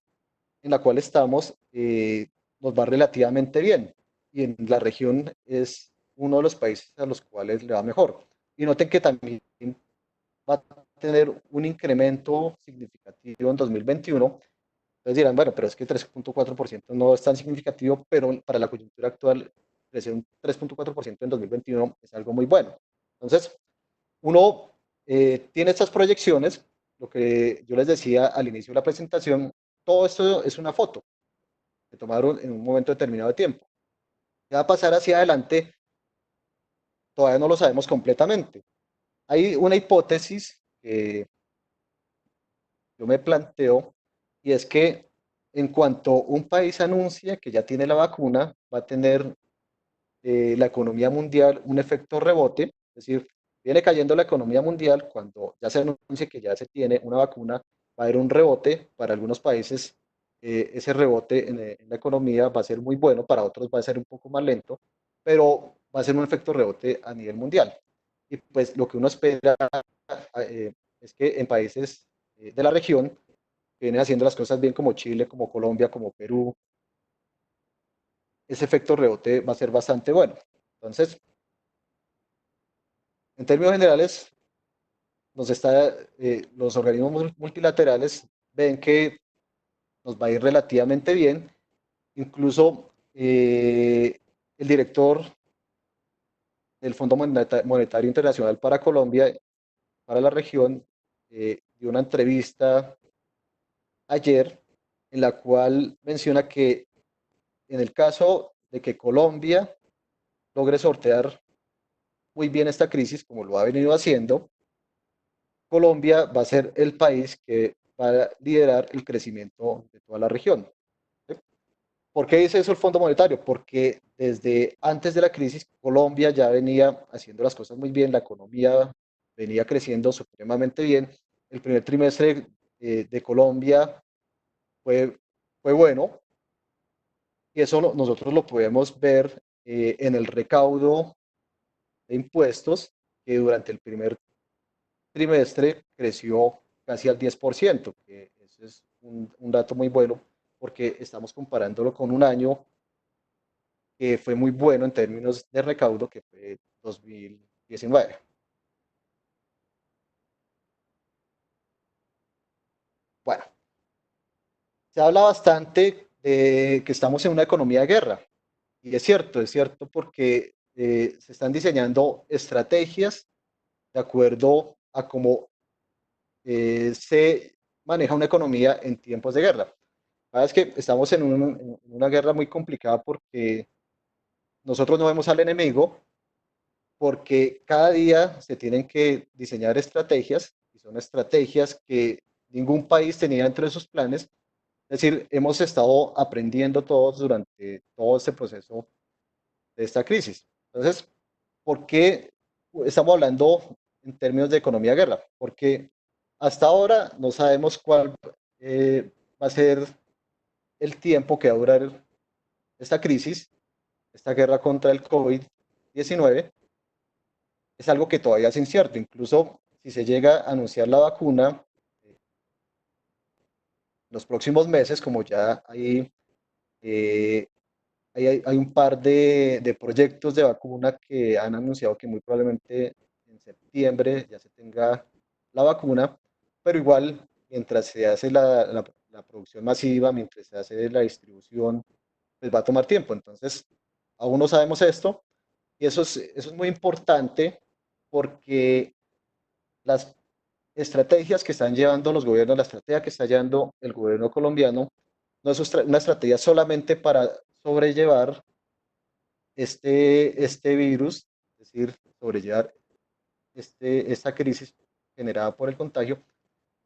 en la cual estamos, nos va relativamente bien. Y en la región es uno de los países a los cuales le va mejor. Y noten que también va a tener un incremento significativo en 2021. Entonces dirán, bueno, pero es que 3,4% no es tan significativo, pero para la coyuntura actual, crecer un 3,4% en 2021 es algo muy bueno. Entonces, uno tiene estas proyecciones, lo que yo les decía al inicio de la presentación, todo esto es una foto que tomaron en un momento determinado de tiempo. ¿Qué va a pasar hacia adelante? Todavía no lo sabemos completamente. Hay una hipótesis que yo me planteo y es que en cuanto un país anuncia que ya tiene la vacuna, va a tener la economía mundial un efecto rebote, es decir, viene cayendo la economía mundial cuando ya se anuncia que ya se tiene una vacuna, va a haber un rebote para algunos países, ese rebote en la economía va a ser muy bueno, para otros va a ser un poco más lento, pero va a ser un efecto rebote a nivel mundial. Y pues lo que uno espera es que en países de la región que vienen haciendo las cosas bien como Chile, como Colombia, como Perú, ese efecto rebote va a ser bastante bueno. Entonces, en términos generales, los organismos multilaterales ven que nos va a ir relativamente bien. Incluso el director del Fondo Monetario Internacional para Colombia, para la región, dio una entrevista ayer en la cual menciona que en el caso de que Colombia logre sortear muy bien esta crisis, como lo ha venido haciendo, Colombia va a ser el país que va a liderar el crecimiento de toda la región. ¿Sí? ¿Por qué dice eso el Fondo Monetario? Porque desde antes de la crisis Colombia ya venía haciendo las cosas muy bien, la economía venía creciendo supremamente bien. El primer trimestre de Colombia fue, fue bueno y eso nosotros lo podemos ver en el recaudo de impuestos que durante el primer trimestre creció casi al 10%, que ese es un dato muy bueno porque estamos comparándolo con un año que fue muy bueno en términos de recaudo, que fue 2019. Bueno, se habla bastante de que estamos en una economía de guerra, y es cierto porque se están diseñando estrategias de acuerdo a cómo se maneja una economía en tiempos de guerra. Es que estamos en una guerra muy complicada porque nosotros no vemos al enemigo, porque cada día se tienen que diseñar estrategias, y son estrategias que ningún país tenía dentro de sus planes. Es decir, hemos estado aprendiendo todos durante todo este proceso de esta crisis. Entonces, ¿por qué estamos hablando en términos de economía de guerra? Porque hasta ahora no sabemos cuál va a ser el tiempo que va a durar esta crisis, esta guerra contra el COVID-19. Es algo que todavía es incierto. Incluso si se llega a anunciar la vacuna en los próximos meses, como ya eh, hay un par de proyectos de vacuna que han anunciado que muy probablemente en septiembre ya se tenga la vacuna, pero igual mientras se hace la producción masiva, mientras se hace la distribución, pues va a tomar tiempo. Entonces, aún no sabemos esto y eso es muy importante porque las estrategias que están llevando los gobiernos, la estrategia que está llevando el gobierno colombiano, no es una estrategia solamente para sobrellevar este virus, es decir, sobrellevar esta crisis generada por el contagio,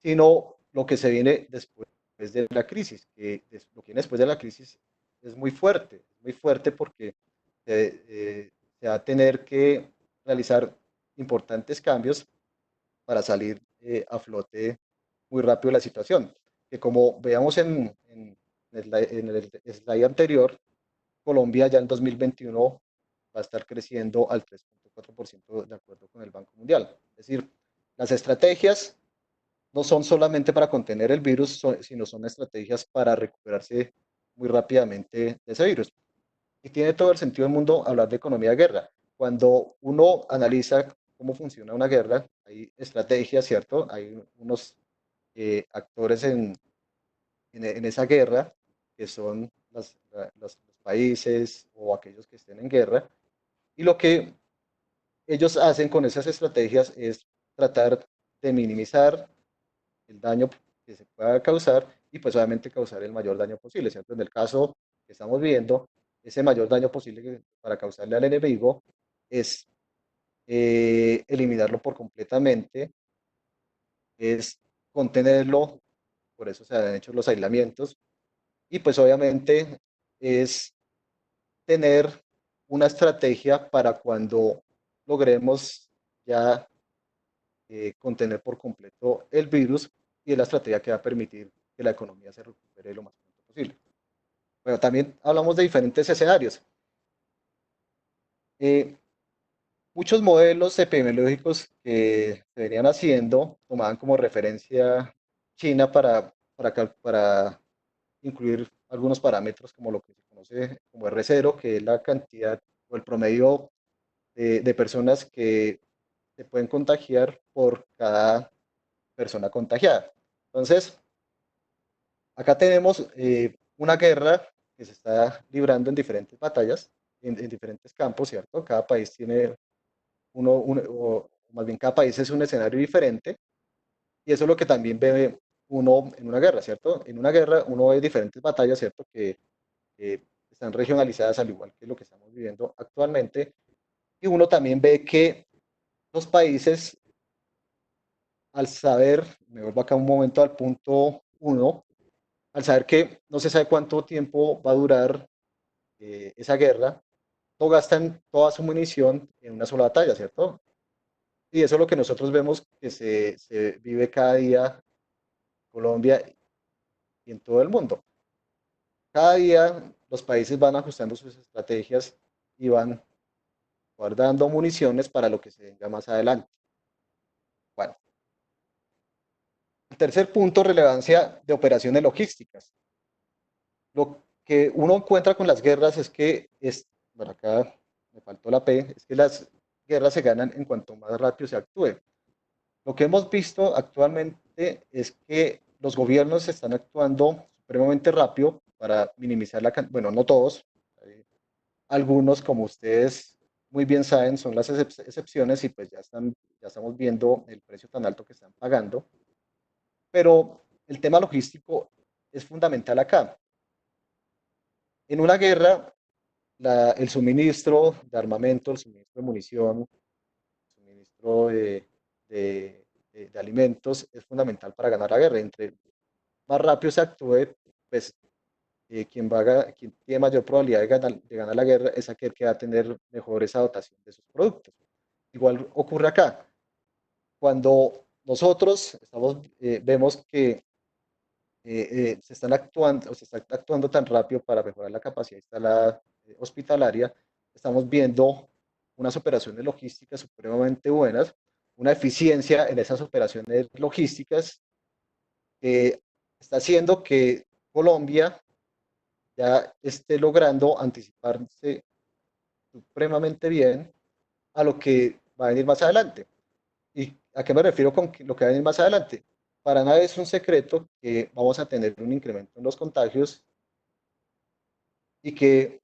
sino lo que se viene después de la crisis, que lo que viene después de la crisis es muy fuerte porque se va a tener que realizar importantes cambios para salir a flote muy rápido de la situación. Que como veamos en el slide anterior, Colombia ya en 2021 va a estar creciendo al 3.4% de acuerdo con el Banco Mundial. Es decir, las estrategias no son solamente para contener el virus, sino son estrategias para recuperarse muy rápidamente de ese virus. Y tiene todo el sentido del mundo hablar de economía de guerra. Cuando uno analiza cómo funciona una guerra, hay estrategias, ¿cierto? Hay unos actores en esa guerra que son los países o aquellos que estén en guerra. Y lo que ellos hacen con esas estrategias es tratar de minimizar el daño que se pueda causar y pues obviamente causar el mayor daño posible, ¿cierto? En el caso que estamos viendo, ese mayor daño posible para causarle al enemigo es eliminarlo por completamente, es contenerlo, por eso se han hecho los aislamientos, y pues obviamente es tener una estrategia para cuando logremos ya contener por completo el virus, y es la estrategia que va a permitir que la economía se recupere lo más pronto posible. Bueno, también hablamos de diferentes escenarios. Eh, Muchos modelos epidemiológicos que se venían haciendo tomaban como referencia China para incluir algunos parámetros como lo que se conoce como R0, que es la cantidad o el promedio de personas que se pueden contagiar por cada persona contagiada. Entonces, acá tenemos una guerra que se está librando en diferentes batallas, en diferentes campos, ¿cierto? Cada país tiene o más bien cada país es un escenario diferente, y eso es lo que también ve uno en una guerra, ¿cierto? En una guerra uno ve diferentes batallas, ¿cierto? Que están regionalizadas al igual que lo que estamos viviendo actualmente, y uno también ve que los países, al saber, me vuelvo acá un momento al punto uno, al saber que no se sabe cuánto tiempo va a durar esa guerra, no gastan toda su munición en una sola batalla, ¿cierto? Y eso es lo que nosotros vemos que se vive cada día en Colombia y en todo el mundo. Cada día los países van ajustando sus estrategias y van guardando municiones para lo que se venga más adelante. Bueno, el tercer punto, relevancia de operaciones logísticas. Lo que uno encuentra con las guerras es que, bueno, acá me faltó la P, es que las guerras se ganan en cuanto más rápido se actúe. Lo que hemos visto actualmente es que los gobiernos están actuando supremamente rápido para minimizar bueno, no todos, algunos, como ustedes muy bien saben, son las excepciones, y pues ya estamos viendo el precio tan alto que están pagando, pero el tema logístico es fundamental acá. En una guerra, el suministro de armamento, el suministro de munición, el suministro de alimentos es fundamental para ganar la guerra. Entre más rápido se actúe, pues quien tiene mayor probabilidad de ganar la guerra es aquel que va a tener mejor esa dotación de sus productos. Igual ocurre acá. Cuando nosotros vemos que se está actuando tan rápido para mejorar la capacidad instalada hospitalaria, estamos viendo unas operaciones logísticas supremamente buenas, una eficiencia en esas operaciones logísticas que está haciendo que Colombia ya esté logrando anticiparse supremamente bien a lo que va a venir más adelante. ¿Y a qué me refiero con lo que va a venir más adelante? Para nada es un secreto que vamos a tener un incremento en los contagios, y que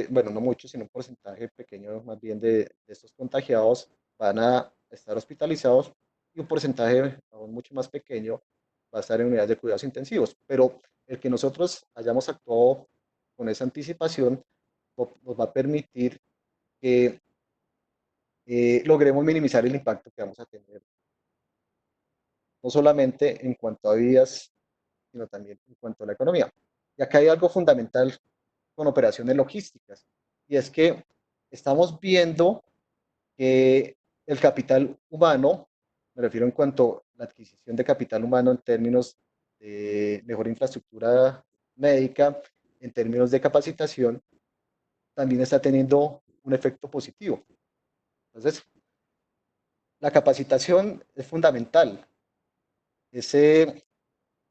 bueno, no muchos, sino un porcentaje pequeño más bien de estos contagiados van a estar hospitalizados, y un porcentaje aún mucho más pequeño va a estar en unidades de cuidados intensivos. Pero el que nosotros hayamos actuado con esa anticipación nos va a permitir que logremos minimizar el impacto que vamos a tener, no solamente en cuanto a vidas, sino también en cuanto a la economía. Y acá hay algo fundamental con operaciones logísticas, y es que estamos viendo que el capital humano, me refiero en cuanto a la adquisición de capital humano en términos de mejor infraestructura médica, en términos de capacitación, también está teniendo un efecto positivo. Entonces, la capacitación es fundamental. Ese,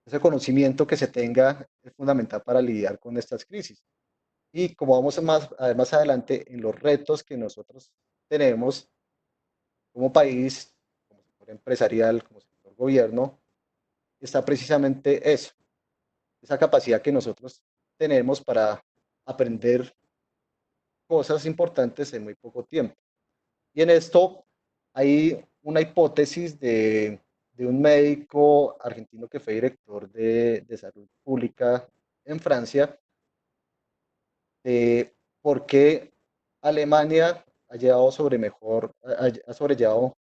ese conocimiento que se tenga es fundamental para lidiar con estas crisis. Y como vamos más adelante en los retos que nosotros tenemos como país, como sector empresarial, como sector gobierno, está precisamente eso, esa capacidad que nosotros tenemos para aprender cosas importantes en muy poco tiempo. Y en esto hay una hipótesis de un médico argentino que fue director de salud pública en Francia, de por qué Alemania ha llevado ha sobrellevado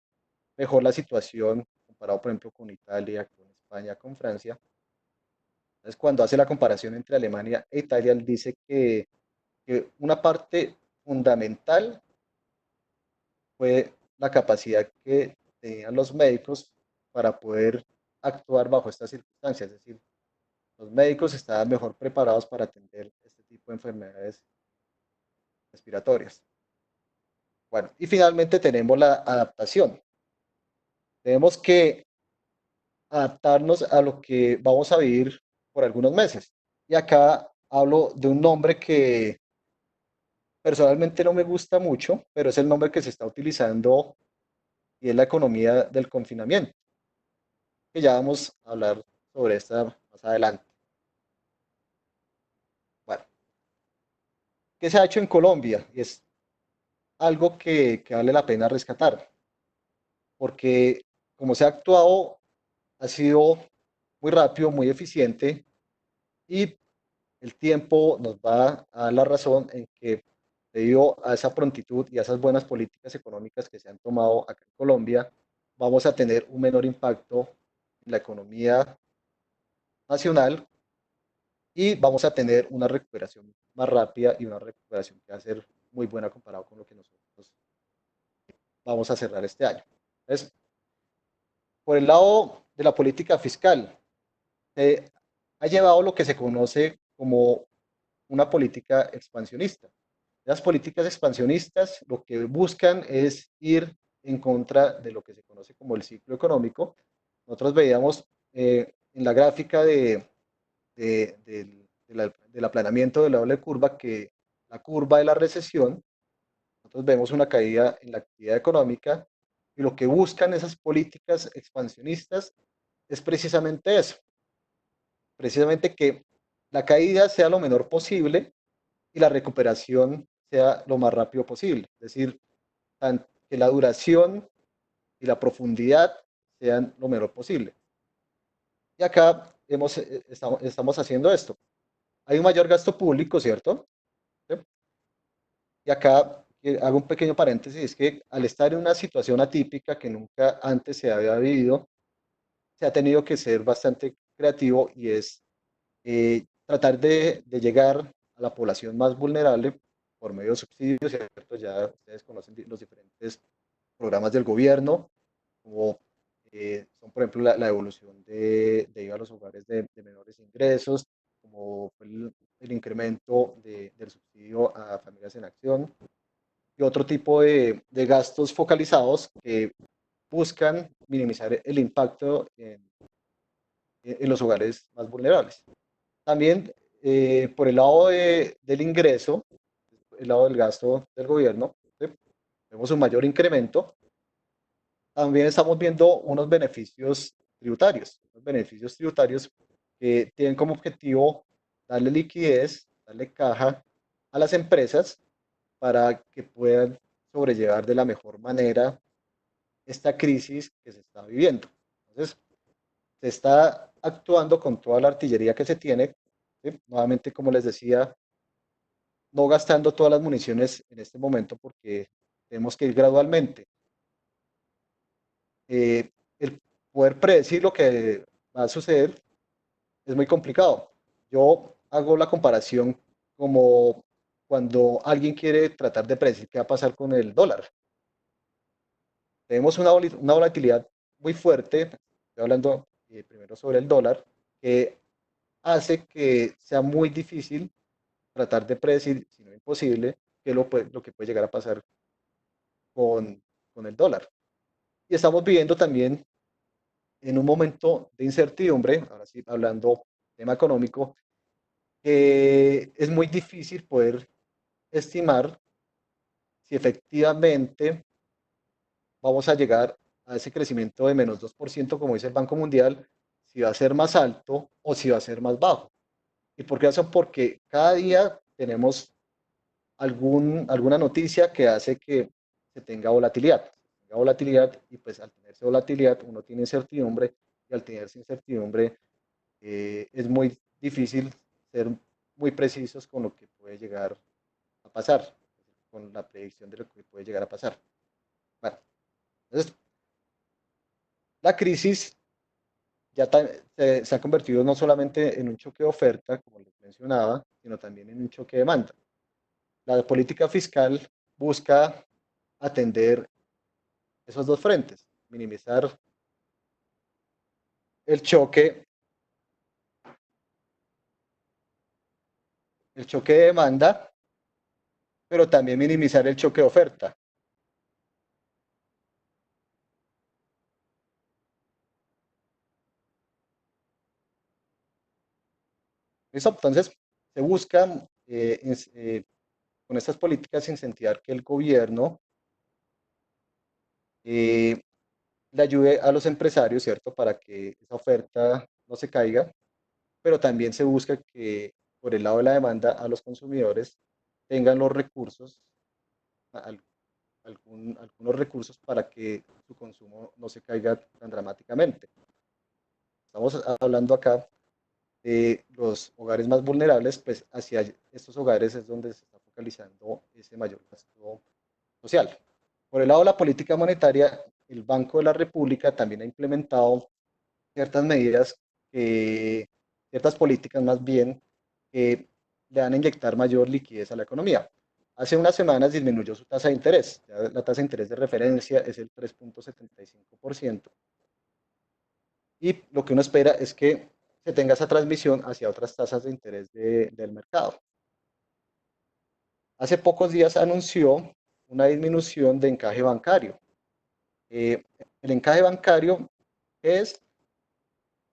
mejor la situación comparado, por ejemplo, con Italia, con España, con Francia. Entonces, cuando hace la comparación entre Alemania e Italia, él dice que una parte fundamental fue la capacidad que tenían los médicos para poder actuar bajo estas circunstancias. Es decir, los médicos estaban mejor preparados para atender este tipo de enfermedades respiratorias. Bueno, y finalmente tenemos la adaptación. Tenemos que adaptarnos a lo que vamos a vivir por algunos meses. Y acá hablo de un nombre que personalmente no me gusta mucho, pero es el nombre que se está utilizando y es la economía del confinamiento, que ya vamos a hablar sobre esta más adelante. Bueno, ¿qué se ha hecho en Colombia? Y es algo que vale la pena rescatar, porque como se ha actuado, ha sido muy rápido, muy eficiente y el tiempo nos va a dar la razón en que debido a esa prontitud y a esas buenas políticas económicas que se han tomado acá en Colombia, vamos a tener un menor impacto en la economía nacional y vamos a tener una recuperación más rápida y una recuperación que va a ser muy buena comparado con lo que nosotros vamos a cerrar este año. Entonces, por el lado de la política fiscal, se ha llevado lo que se conoce como una política expansionista. Las políticas expansionistas lo que buscan es ir en contra de lo que se conoce como el ciclo económico. Nosotros veíamos en la gráfica del aplanamiento de la doble curva que la curva de la recesión, nosotros vemos una caída en la actividad económica y lo que buscan esas políticas expansionistas es precisamente eso, precisamente que la caída sea lo menor posible y la recuperación sea lo más rápido posible. Es decir, que la duración y la profundidad sean lo menor posible. Y acá estamos haciendo esto. Hay un mayor gasto público, ¿cierto? ¿Sí? Y acá hago un pequeño paréntesis, es que al estar en una situación atípica que nunca antes se había vivido, se ha tenido que ser bastante creativo y es tratar de llegar a la población más vulnerable por medio de subsidios, ¿cierto? Ya ustedes conocen los diferentes programas del gobierno, como son, por ejemplo, la devolución de IVA a los hogares de menores ingresos, como el incremento del subsidio a familias en acción y otro tipo de gastos focalizados que buscan minimizar el impacto en los hogares más vulnerables. También por el lado del ingreso, el lado del gasto del gobierno, ¿sí? Vemos un mayor incremento. También estamos viendo unos beneficios tributarios que tienen como objetivo darle liquidez, darle caja a las empresas para que puedan sobrellevar de la mejor manera esta crisis que se está viviendo. Entonces, se está actuando con toda la artillería que se tiene, ¿sí? Nuevamente, como les decía, no gastando todas las municiones en este momento porque tenemos que ir gradualmente. El poder predecir lo que va a suceder es muy complicado. Yo hago la comparación como cuando alguien quiere tratar de predecir qué va a pasar con el dólar. Tenemos una volatilidad muy fuerte, estoy hablando primero sobre el dólar, que hace que sea muy difícil tratar de predecir, si no imposible, lo que puede llegar a pasar con, con el dólar. Y estamos viviendo también en un momento de incertidumbre, ahora sí hablando tema económico, es muy difícil poder estimar si efectivamente vamos a llegar a ese crecimiento de menos 2% como dice el Banco Mundial, si va a ser más alto o si va a ser más bajo. ¿Y por qué eso? Porque cada día tenemos alguna noticia que hace que se tenga volatilidad. tenga volatilidad y pues al tener esa volatilidad uno tiene incertidumbre y al tener esa incertidumbre es muy difícil ser muy precisos con lo que puede llegar a pasar, con la predicción de lo que puede llegar a pasar. Bueno, entonces la crisis ya se ha convertido no solamente en un choque de oferta, como les mencionaba, sino también en un choque de demanda. La política fiscal busca atender esos dos frentes, minimizar el choque de demanda, pero también minimizar el choque de oferta. Eso, entonces, se busca con estas políticas incentivar que el gobierno eh, le ayude a los empresarios, ¿cierto? Para que esa oferta no se caiga, pero también se busca que por el lado de la demanda a los consumidores tengan los recursos, algunos recursos para que su consumo no se caiga tan dramáticamente. Estamos hablando acá de los hogares más vulnerables, pues hacia estos hogares es donde se está focalizando ese mayor gasto social. Por el lado de la política monetaria, el Banco de la República también ha implementado ciertas medidas, ciertas políticas más bien, que le van a inyectar mayor liquidez a la economía. Hace unas semanas disminuyó su tasa de interés. Ya la tasa de interés de referencia es el 3,75%. Y lo que uno espera es que se tenga esa transmisión hacia otras tasas de interés del mercado. Hace pocos días anunció una disminución de encaje bancario. Eh, el encaje bancario es,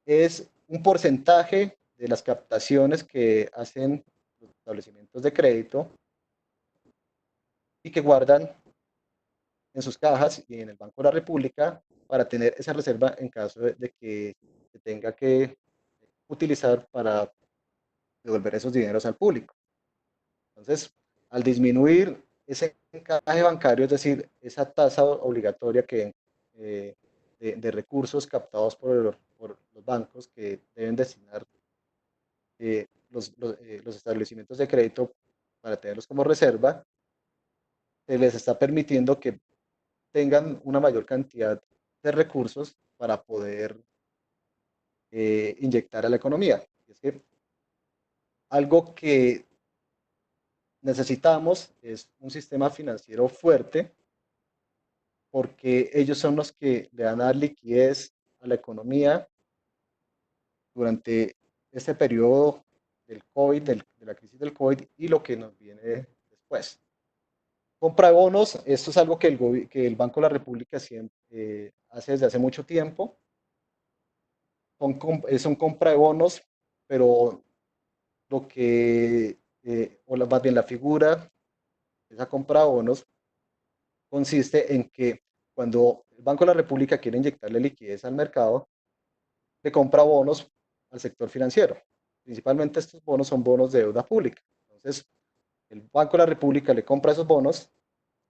es un porcentaje de las captaciones que hacen los establecimientos de crédito y que guardan en sus cajas y en el Banco de la República para tener esa reserva en caso de que se tenga que utilizar para devolver esos dineros al público. Entonces, al disminuir ese encaje bancario, es decir, esa tasa obligatoria eh, de recursos captados por los bancos que deben destinar los establecimientos de crédito para tenerlos como reserva, se les está permitiendo que tengan una mayor cantidad de recursos para poder inyectar a la economía. Es que algo que necesitamos es un sistema financiero fuerte porque ellos son los que le van a dar liquidez a la economía durante este periodo del COVID, de la crisis del COVID y lo que nos viene después. Compra de bonos, esto es algo que el Banco de la República siempre, hace desde hace mucho tiempo. Son compra de bonos, pero lo que, más bien la figura de esa compra de bonos consiste en que cuando el Banco de la República quiere inyectarle liquidez al mercado, le compra bonos al sector financiero. Principalmente estos bonos son bonos de deuda pública. Entonces, el Banco de la República le compra esos bonos,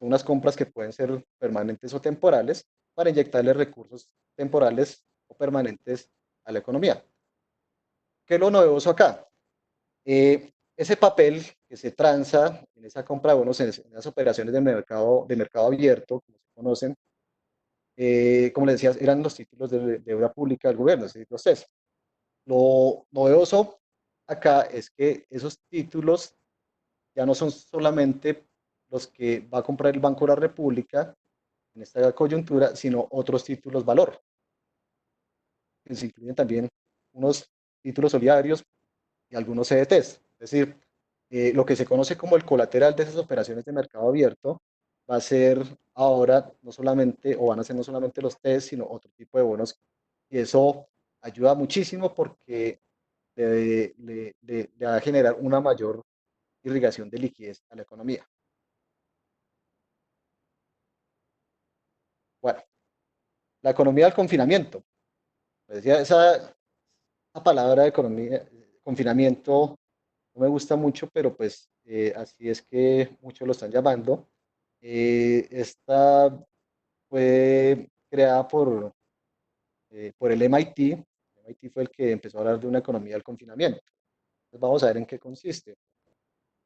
unas compras que pueden ser permanentes o temporales, para inyectarle recursos temporales o permanentes a la economía. ¿Qué es lo novedoso acá? Ese papel que se transa en esa compra de bonos, en esas operaciones de mercado abierto, como se conocen, como les decía, eran los títulos de deuda pública del gobierno, es decir, los CES. Lo novedoso acá es que esos títulos ya no son solamente los que va a comprar el Banco de la República en esta coyuntura, sino otros títulos valor. Se incluyen también unos títulos solidarios y algunos CDTs. Es decir, lo que se conoce como el colateral de esas operaciones de mercado abierto va a ser ahora no solamente, o van a ser no solamente los TES, sino otro tipo de bonos. Y eso ayuda muchísimo porque le va a generar una mayor irrigación de liquidez a la economía. Bueno, la economía del confinamiento. Pues decía, esa palabra de economía, confinamiento, no me gusta mucho, pero pues así es que muchos lo están llamando. Esta fue creada por el MIT. El MIT fue el que empezó a hablar de una economía del confinamiento. Entonces vamos a ver en qué consiste.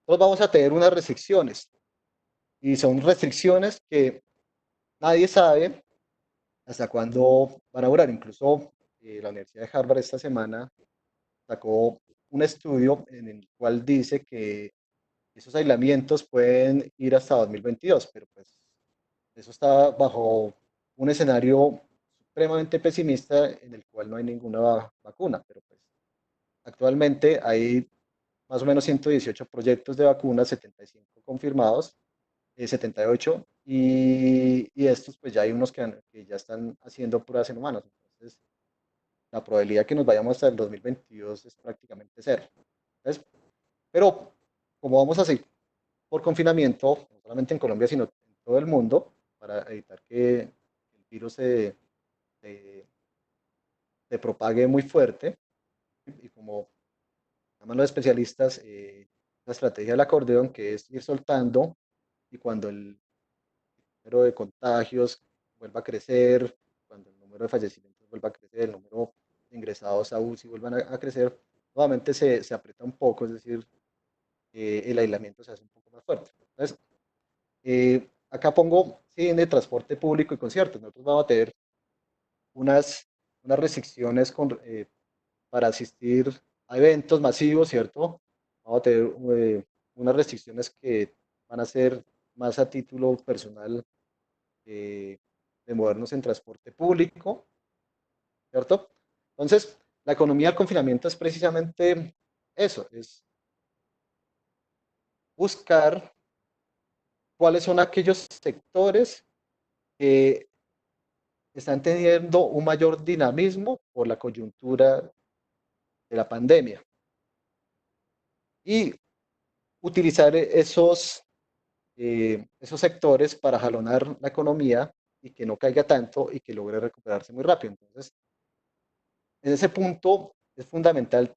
Entonces vamos a tener unas restricciones y son restricciones que nadie sabe hasta cuándo van a durar. Incluso la Universidad de Harvard esta semana sacó un estudio en el cual dice que esos aislamientos pueden ir hasta 2022, pero pues eso está bajo un escenario supremamente pesimista en el cual no hay ninguna vacuna, pero pues actualmente hay más o menos 118 proyectos de vacunas, 75 confirmados, 78, y estos pues ya hay unos que ya están haciendo pruebas en humanos. Entonces, la probabilidad que nos vayamos hasta el 2022 es prácticamente cero. ¿Ves? Pero como vamos a seguir por confinamiento, no solamente en Colombia, sino en todo el mundo, para evitar que el virus se- se propague muy fuerte, y como llaman los especialistas, la estrategia del acordeón, que es ir soltando, y cuando el número de contagios vuelva a crecer, cuando el número de fallecimientos vuelva a crecer, el número de ingresados a UCI vuelvan a crecer, nuevamente se aprieta un poco, es decir, el aislamiento se hace un poco más fuerte. Entonces, acá pongo cine, transporte público y conciertos. Nosotros vamos a tener unas, unas restricciones para asistir a eventos masivos, ¿cierto? Vamos a tener unas restricciones que van a ser más a título personal, eh, de movernos en transporte público, ¿cierto? Entonces, la economía del confinamiento es precisamente eso, es buscar cuáles son aquellos sectores que están teniendo un mayor dinamismo por la coyuntura de la pandemia y utilizar esos sectores para jalonar la economía y que no caiga tanto y que logre recuperarse muy rápido. Entonces, en ese punto es fundamental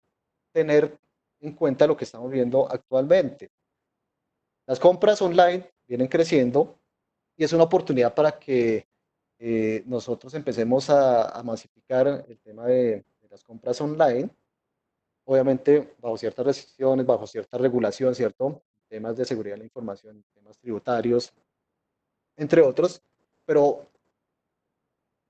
tener en cuenta lo que estamos viendo actualmente. Las compras online vienen creciendo y es una oportunidad para que nosotros empecemos a masificar el tema de las compras online, obviamente bajo ciertas restricciones, bajo cierta regulación, ¿cierto? Temas de seguridad de la información, temas tributarios, entre otros, pero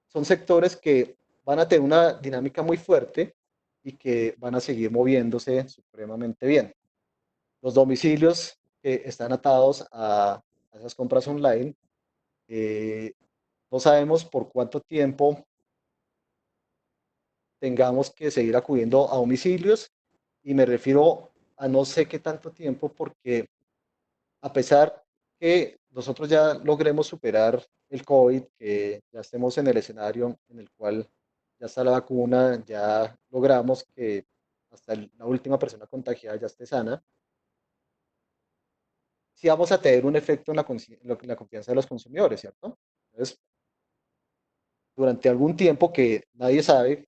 son sectores que van a tener una dinámica muy fuerte y que van a seguir moviéndose supremamente bien. Los domicilios que están atados a esas compras online, eh, no sabemos por cuánto tiempo tengamos que seguir acudiendo a domicilios, y me refiero a no sé qué tanto tiempo, porque a pesar que nosotros ya logremos superar el COVID, que ya estemos en el escenario en el cual ya está la vacuna, ya logramos que hasta la última persona contagiada ya esté sana, sí vamos a tener un efecto en la confianza de los consumidores, ¿cierto? Entonces, durante algún tiempo que nadie sabe,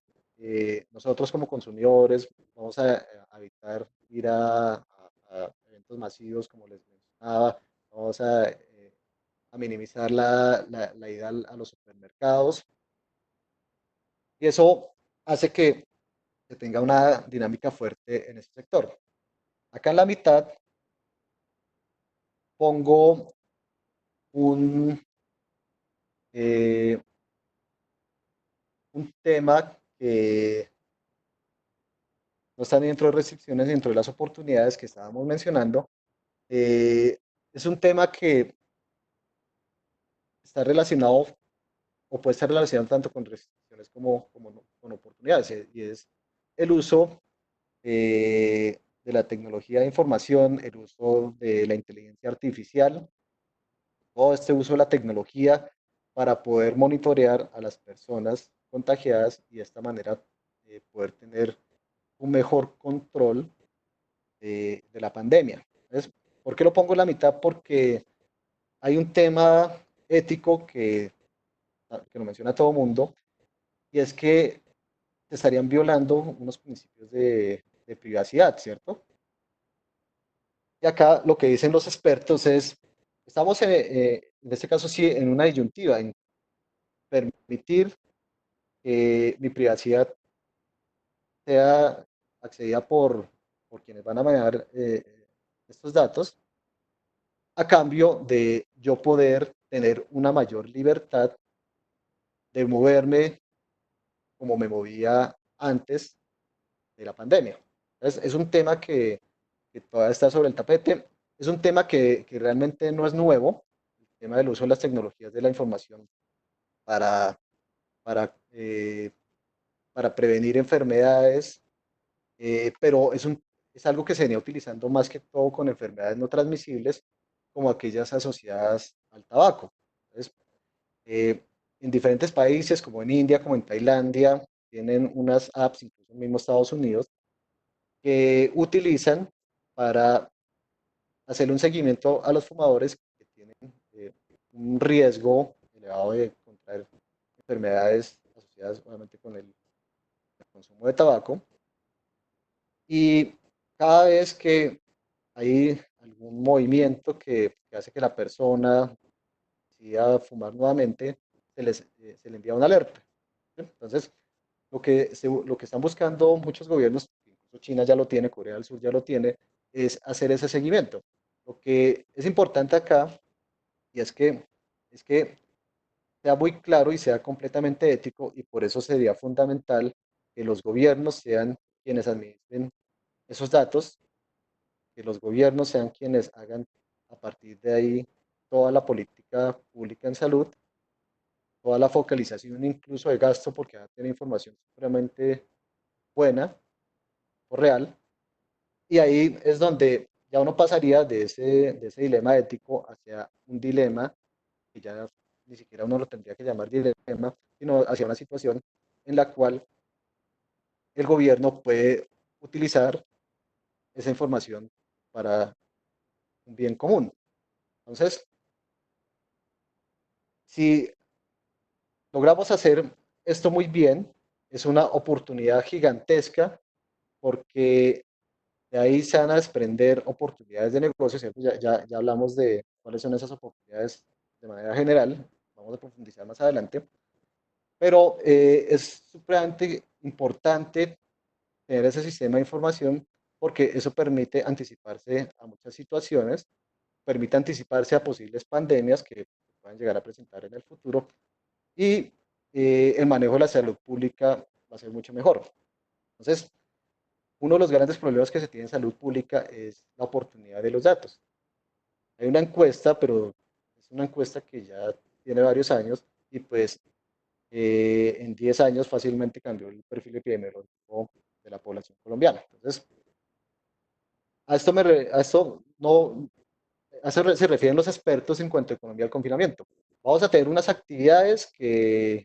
nosotros como consumidores vamos a evitar ir a eventos masivos, como les mencionaba, vamos a minimizar la ida a los supermercados, y eso hace que se tenga una dinámica fuerte en ese sector. Acá en la mitad pongo un, eh, un tema que no está dentro de restricciones, dentro de las oportunidades que estábamos mencionando. Es un tema que está relacionado o puede estar relacionado tanto con restricciones como con oportunidades, y es el uso de la tecnología de información, el uso de la inteligencia artificial, todo este uso de la tecnología para poder monitorear a las personas contagiadas y de esta manera poder tener un mejor control de la pandemia. Entonces, ¿por qué lo pongo en la mitad? Porque hay un tema ético que lo menciona todo el mundo, y es que se estarían violando unos principios de privacidad, ¿cierto? Y acá lo que dicen los expertos es, estamos en este caso sí en una disyuntiva. permitir que mi privacidad sea accedida por quienes van a manejar estos datos, a cambio de yo poder tener una mayor libertad de moverme como me movía antes de la pandemia. Entonces, es un tema que todavía está sobre el tapete, es un tema que realmente no es nuevo, el tema del uso de las tecnologías de la información para, para, eh, para prevenir enfermedades, pero es algo que se venía utilizando más que todo con enfermedades no transmisibles, como aquellas asociadas al tabaco. Entonces, eh, en diferentes países, como en India, como en Tailandia, tienen unas apps, incluso en mismo Estados Unidos, que utilizan para hacer un seguimiento a los fumadores que tienen eh, un riesgo elevado de contraer enfermedades asociadas obviamente con el consumo de tabaco. Y cada vez que hay algún movimiento que hace que la persona decida fumar nuevamente, se le envía una alerta. ¿Sí? Entonces, lo que están buscando muchos gobiernos, incluso China ya lo tiene, Corea del Sur ya lo tiene, es hacer ese seguimiento. Lo que es importante acá y es que sea muy claro y sea completamente ético, y por eso sería fundamental que los gobiernos sean quienes administren esos datos, que los gobiernos sean quienes hagan a partir de ahí toda la política pública en salud, toda la focalización incluso de gasto, porque va a tener información supremamente buena o real. Y ahí es donde ya uno pasaría de ese dilema ético hacia un dilema que ya ni siquiera uno lo tendría que llamar dilema, sino hacia una situación en la cual el gobierno puede utilizar esa información para un bien común. Entonces, si logramos hacer esto muy bien, es una oportunidad gigantesca porque de ahí se van a desprender oportunidades de negocio, ¿cierto? Ya hablamos de cuáles son esas oportunidades de manera general, vamos a profundizar más adelante, pero es supremamente importante tener ese sistema de información porque eso permite anticiparse a muchas situaciones, permite anticiparse a posibles pandemias que puedan llegar a presentar en el futuro, y el manejo de la salud pública va a ser mucho mejor. Entonces, uno de los grandes problemas que se tiene en salud pública es la oportunidad de los datos. Hay una encuesta, pero es una encuesta que ya tiene varios años y pues en 10 años fácilmente cambió el perfil epidemiológico de la población colombiana. Entonces, a esto no, a eso se refieren los expertos en cuanto a economía del confinamiento. Vamos a tener unas actividades y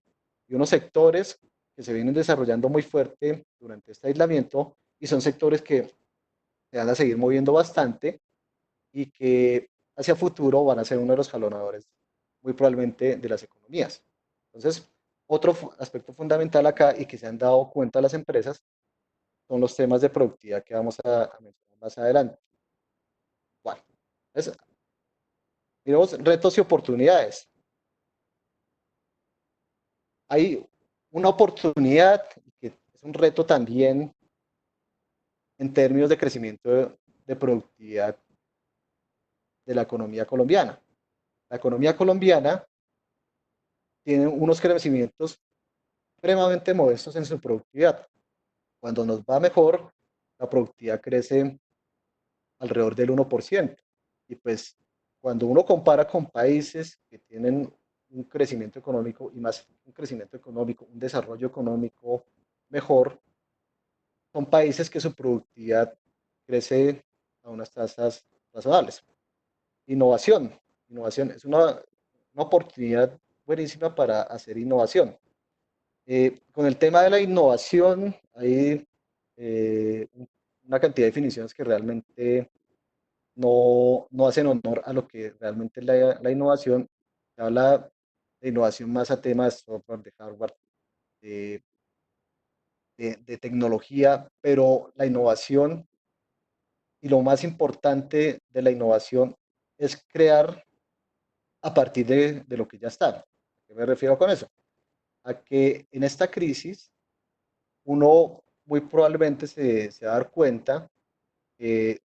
unos sectores que se vienen desarrollando muy fuerte durante este aislamiento, y son sectores que se van a seguir moviendo bastante y que hacia futuro van a ser uno de los jalonadores muy probablemente de las economías. Entonces, otro aspecto fundamental acá y que se han dado cuenta las empresas son los temas de productividad que vamos a mencionar más adelante. Bueno, entonces, miremos retos y oportunidades. Hay una oportunidad que es un reto también en términos de crecimiento de productividad de la economía colombiana. La economía colombiana tiene unos crecimientos supremamente modestos en su productividad. Cuando nos va mejor, la productividad crece alrededor del 1%. Y pues cuando uno compara con países que tienen un crecimiento económico y más un crecimiento económico, un desarrollo económico mejor, son países que su productividad crece a unas tasas razonables. Innovación. Innovación es una oportunidad buenísima para hacer innovación. Con el tema de la innovación, hay una cantidad de definiciones que realmente no hacen honor a lo que realmente es la innovación. Se habla de innovación más a temas de software, de hardware, de, de tecnología, pero la innovación y lo más importante de la innovación es crear a partir de lo que ya está. ¿A qué me refiero con eso? a que en esta crisis uno muy probablemente se va a dar cuenta que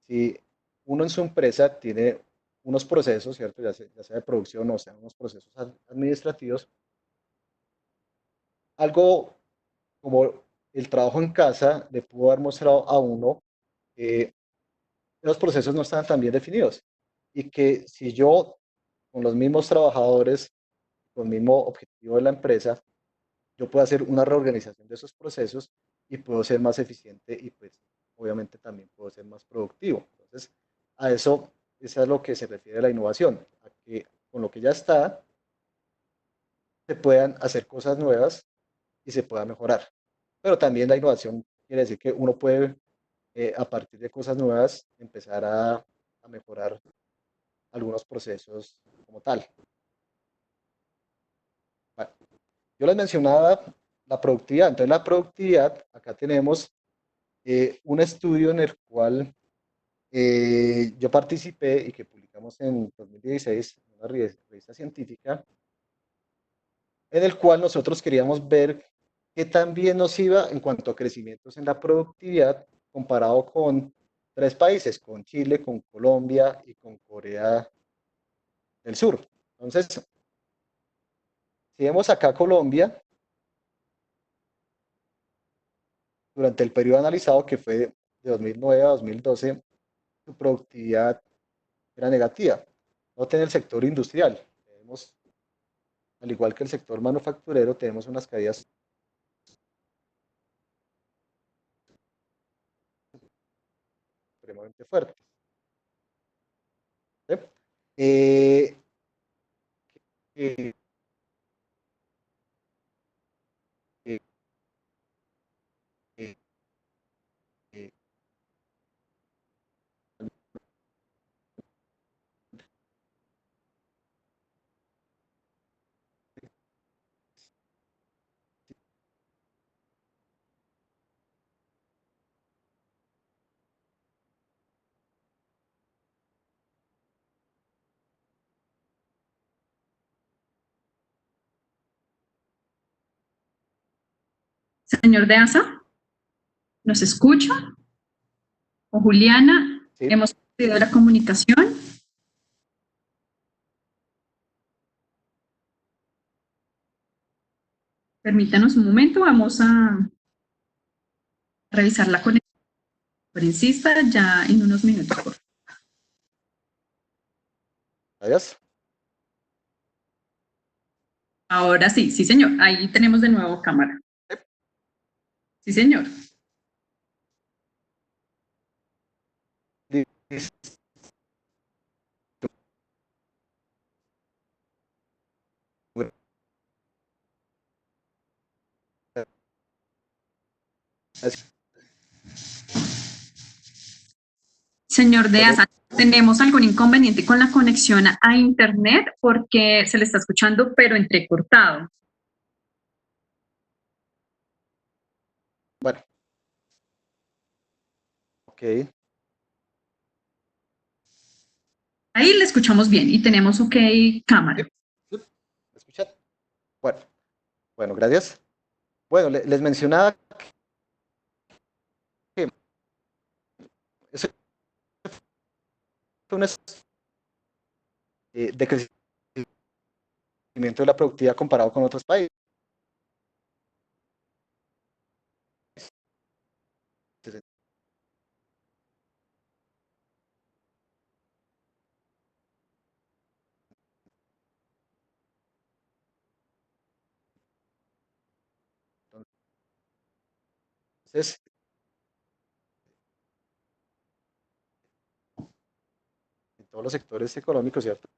si uno en su empresa tiene unos procesos, ¿cierto? Ya sea de producción o sea unos procesos administrativos, algo como el trabajo en casa le pudo haber mostrado a uno que los procesos no estaban tan bien definidos y que si yo con los mismos trabajadores, con el mismo objetivo de la empresa, yo puedo hacer una reorganización de esos procesos y puedo ser más eficiente y pues obviamente también puedo ser más productivo. Entonces, eso es a lo que se refiere a la innovación, a que con lo que ya está se puedan hacer cosas nuevas y se pueda mejorar. Pero también la innovación quiere decir que uno puede, a partir de cosas nuevas, empezar a mejorar algunos procesos como tal. Bueno, yo les mencionaba la productividad. Entonces, la productividad, acá tenemos un estudio en el cual yo participé y que publicamos en 2016 en una revista científica, en el cual nosotros queríamos ver qué tan bien nos iba en cuanto a crecimientos en la productividad comparado con tres países, con Chile, con Colombia y con Corea del Sur. Entonces, si vemos acá Colombia, durante el periodo analizado que fue de 2009 a 2012, su productividad era negativa. No tiene el sector industrial. Tenemos, al igual que el sector manufacturero, tenemos unas caídas supremamente fuertes. ¿Sí? Eh, eh, eh, eh, eh, Señor de Asa, ¿nos escucha? O Juliana, sí, hemos perdido la comunicación. Permítanos un momento, vamos a revisar la conexión. Insista ya en unos minutos. Por favor. adiós. Ahora sí, sí, señor. Ahí tenemos de nuevo cámara. Sí, señor. Señor de Perdón, Asa, ¿tenemos algún inconveniente con la conexión a Internet? Porque se le está escuchando, pero entrecortado. bueno, ok. Ahí le escuchamos bien y tenemos OK Sí, cámara. sí, ¿me escuchan? Bueno, bueno, gracias. Bueno, les mencionaba que ese fue un de crecimiento de la productividad comparado con otros países. Entonces, en todos los sectores económicos, ¿cierto?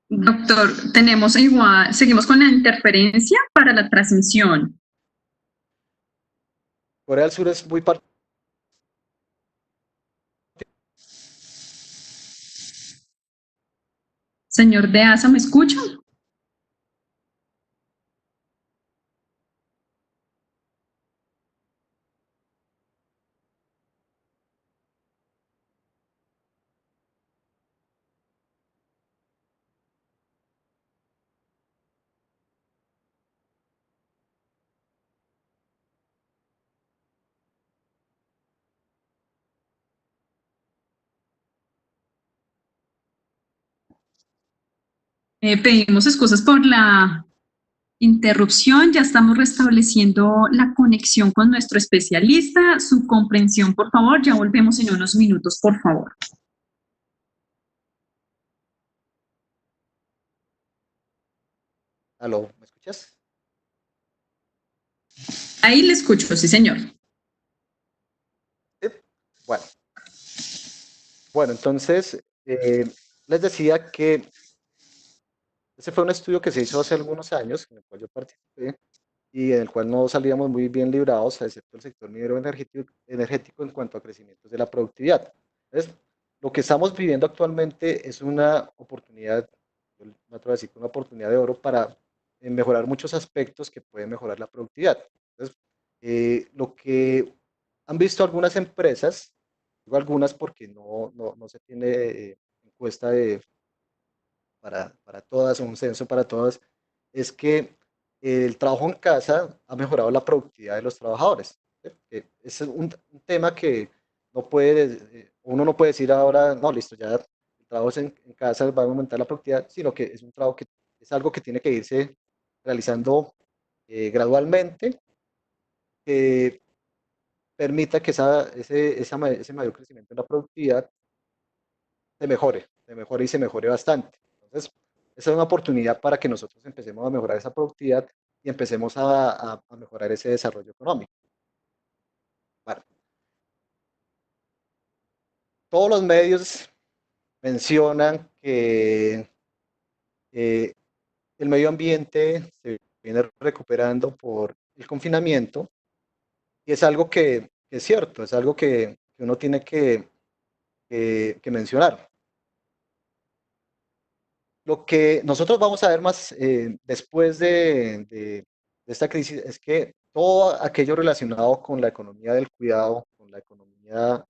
Doctor, tenemos igual, seguimos con la interferencia para la transmisión. Corea del Sur es muy particular. Señor de Asa, ¿me escucha? Pedimos excusas por la interrupción, ya estamos restableciendo la conexión con nuestro especialista. Su comprensión, por favor, ya volvemos en unos minutos, por favor. ¿Aló? ¿Me escuchas? Ahí le escucho, sí, señor. Sí. Bueno, bueno, entonces les decía que ese fue un estudio que se hizo hace algunos años, en el cual yo participé y en el cual no salíamos muy bien librados, excepto el sector minero energético en cuanto a crecimientos de la productividad. Entonces, lo que estamos viviendo actualmente es una oportunidad, yo me atrevo a decir, una oportunidad de oro para mejorar muchos aspectos que pueden mejorar la productividad. Entonces, lo que han visto algunas empresas, digo algunas porque no se tiene encuesta para todas, un censo para todas, es que el trabajo en casa ha mejorado la productividad de los trabajadores. ¿Sí? Que es un tema que no puede, uno no puede decir ahora, no, listo, ya el trabajo en casa va a aumentar la productividad, sino que es un trabajo que es algo que tiene que irse realizando gradualmente, que permita que ese mayor crecimiento de la productividad se mejore y se mejore bastante. Entonces, esa es una oportunidad para que nosotros empecemos a mejorar esa productividad y empecemos a mejorar ese desarrollo económico. Bueno, todos los medios mencionan que eh, el medio ambiente se viene recuperando por el confinamiento y es algo que es cierto, es algo que uno tiene que mencionar. Lo que nosotros vamos a ver más después de esta crisis es que todo aquello relacionado con la economía del cuidado, con la economía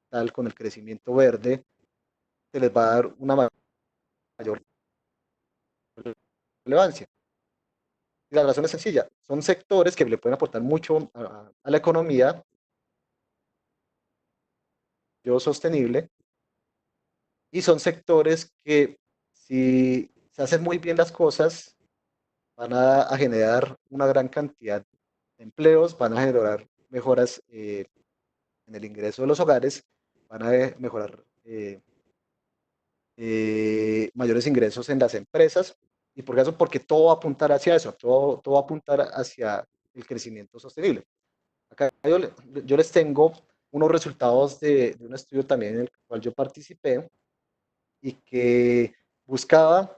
tal, con el crecimiento verde, se les va a dar una mayor relevancia. Y la razón es sencilla, son sectores que le pueden aportar mucho a la economía, yo sostenible, y son sectores que si se hacen muy bien las cosas, van a generar una gran cantidad de empleos, van a generar mejoras en el ingreso de los hogares, van a mejorar mayores ingresos en las empresas. ¿Y por eso? Porque todo va a apuntar hacia eso, todo va a apuntar hacia el crecimiento sostenible. Acá yo les tengo unos resultados de un estudio también en el cual yo participé y que buscaba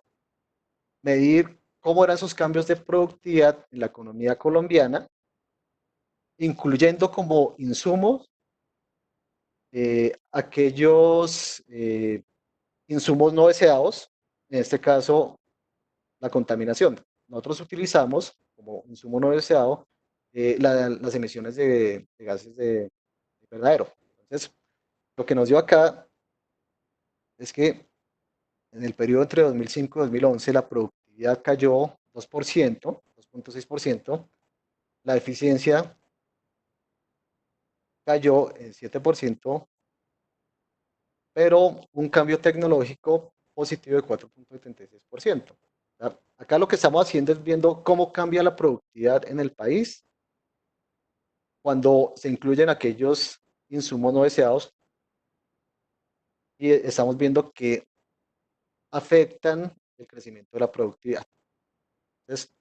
medir cómo eran esos cambios de productividad en la economía colombiana, incluyendo como insumos aquellos insumos no deseados, en este caso la contaminación. Nosotros utilizamos como insumo no deseado las emisiones de gases de invernadero. Entonces, lo que nos dio acá es que en el periodo entre 2005 y 2011 la productividad cayó 2%, 2.6%, la eficiencia cayó en 7%, pero un cambio tecnológico positivo de 4.76%. Acá lo que estamos haciendo es viendo cómo cambia la productividad en el país cuando se incluyen aquellos insumos no deseados y estamos viendo que afectan el crecimiento de la productividad. Entonces,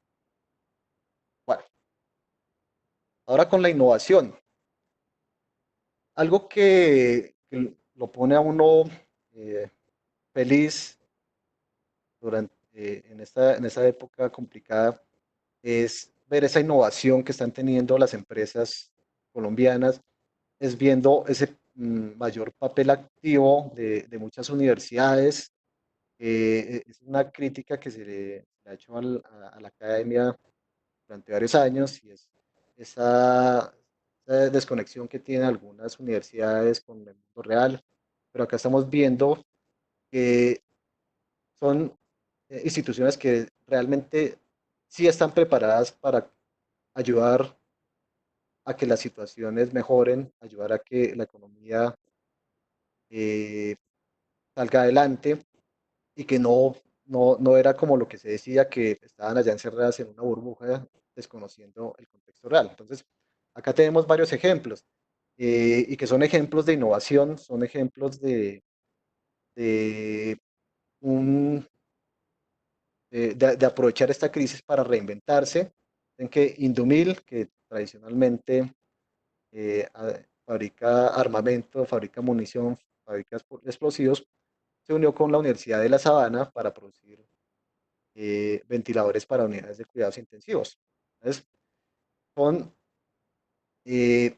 bueno, ahora con la innovación, algo que lo pone a uno eh, feliz en esta época complicada es ver esa innovación que están teniendo las empresas colombianas, es viendo ese mayor papel activo de muchas universidades. Es una crítica que se le ha hecho a la academia durante varios años y es esa, esa desconexión que tienen algunas universidades con el mundo real, pero acá estamos viendo que son instituciones que realmente sí están preparadas para ayudar a que las situaciones mejoren, ayudar a que la economía eh, salga adelante y que no no era como lo que se decía, que estaban allá encerradas en una burbuja desconociendo el contexto real. Entonces, acá tenemos varios ejemplos y que son ejemplos de innovación, son ejemplos de, un, de aprovechar esta crisis para reinventarse. En que Indumil, que tradicionalmente fabrica armamento, fabrica munición, fabrica explosivos, se unió con la Universidad de La Sabana para producir ventiladores para unidades de cuidados intensivos. Entonces, son eh,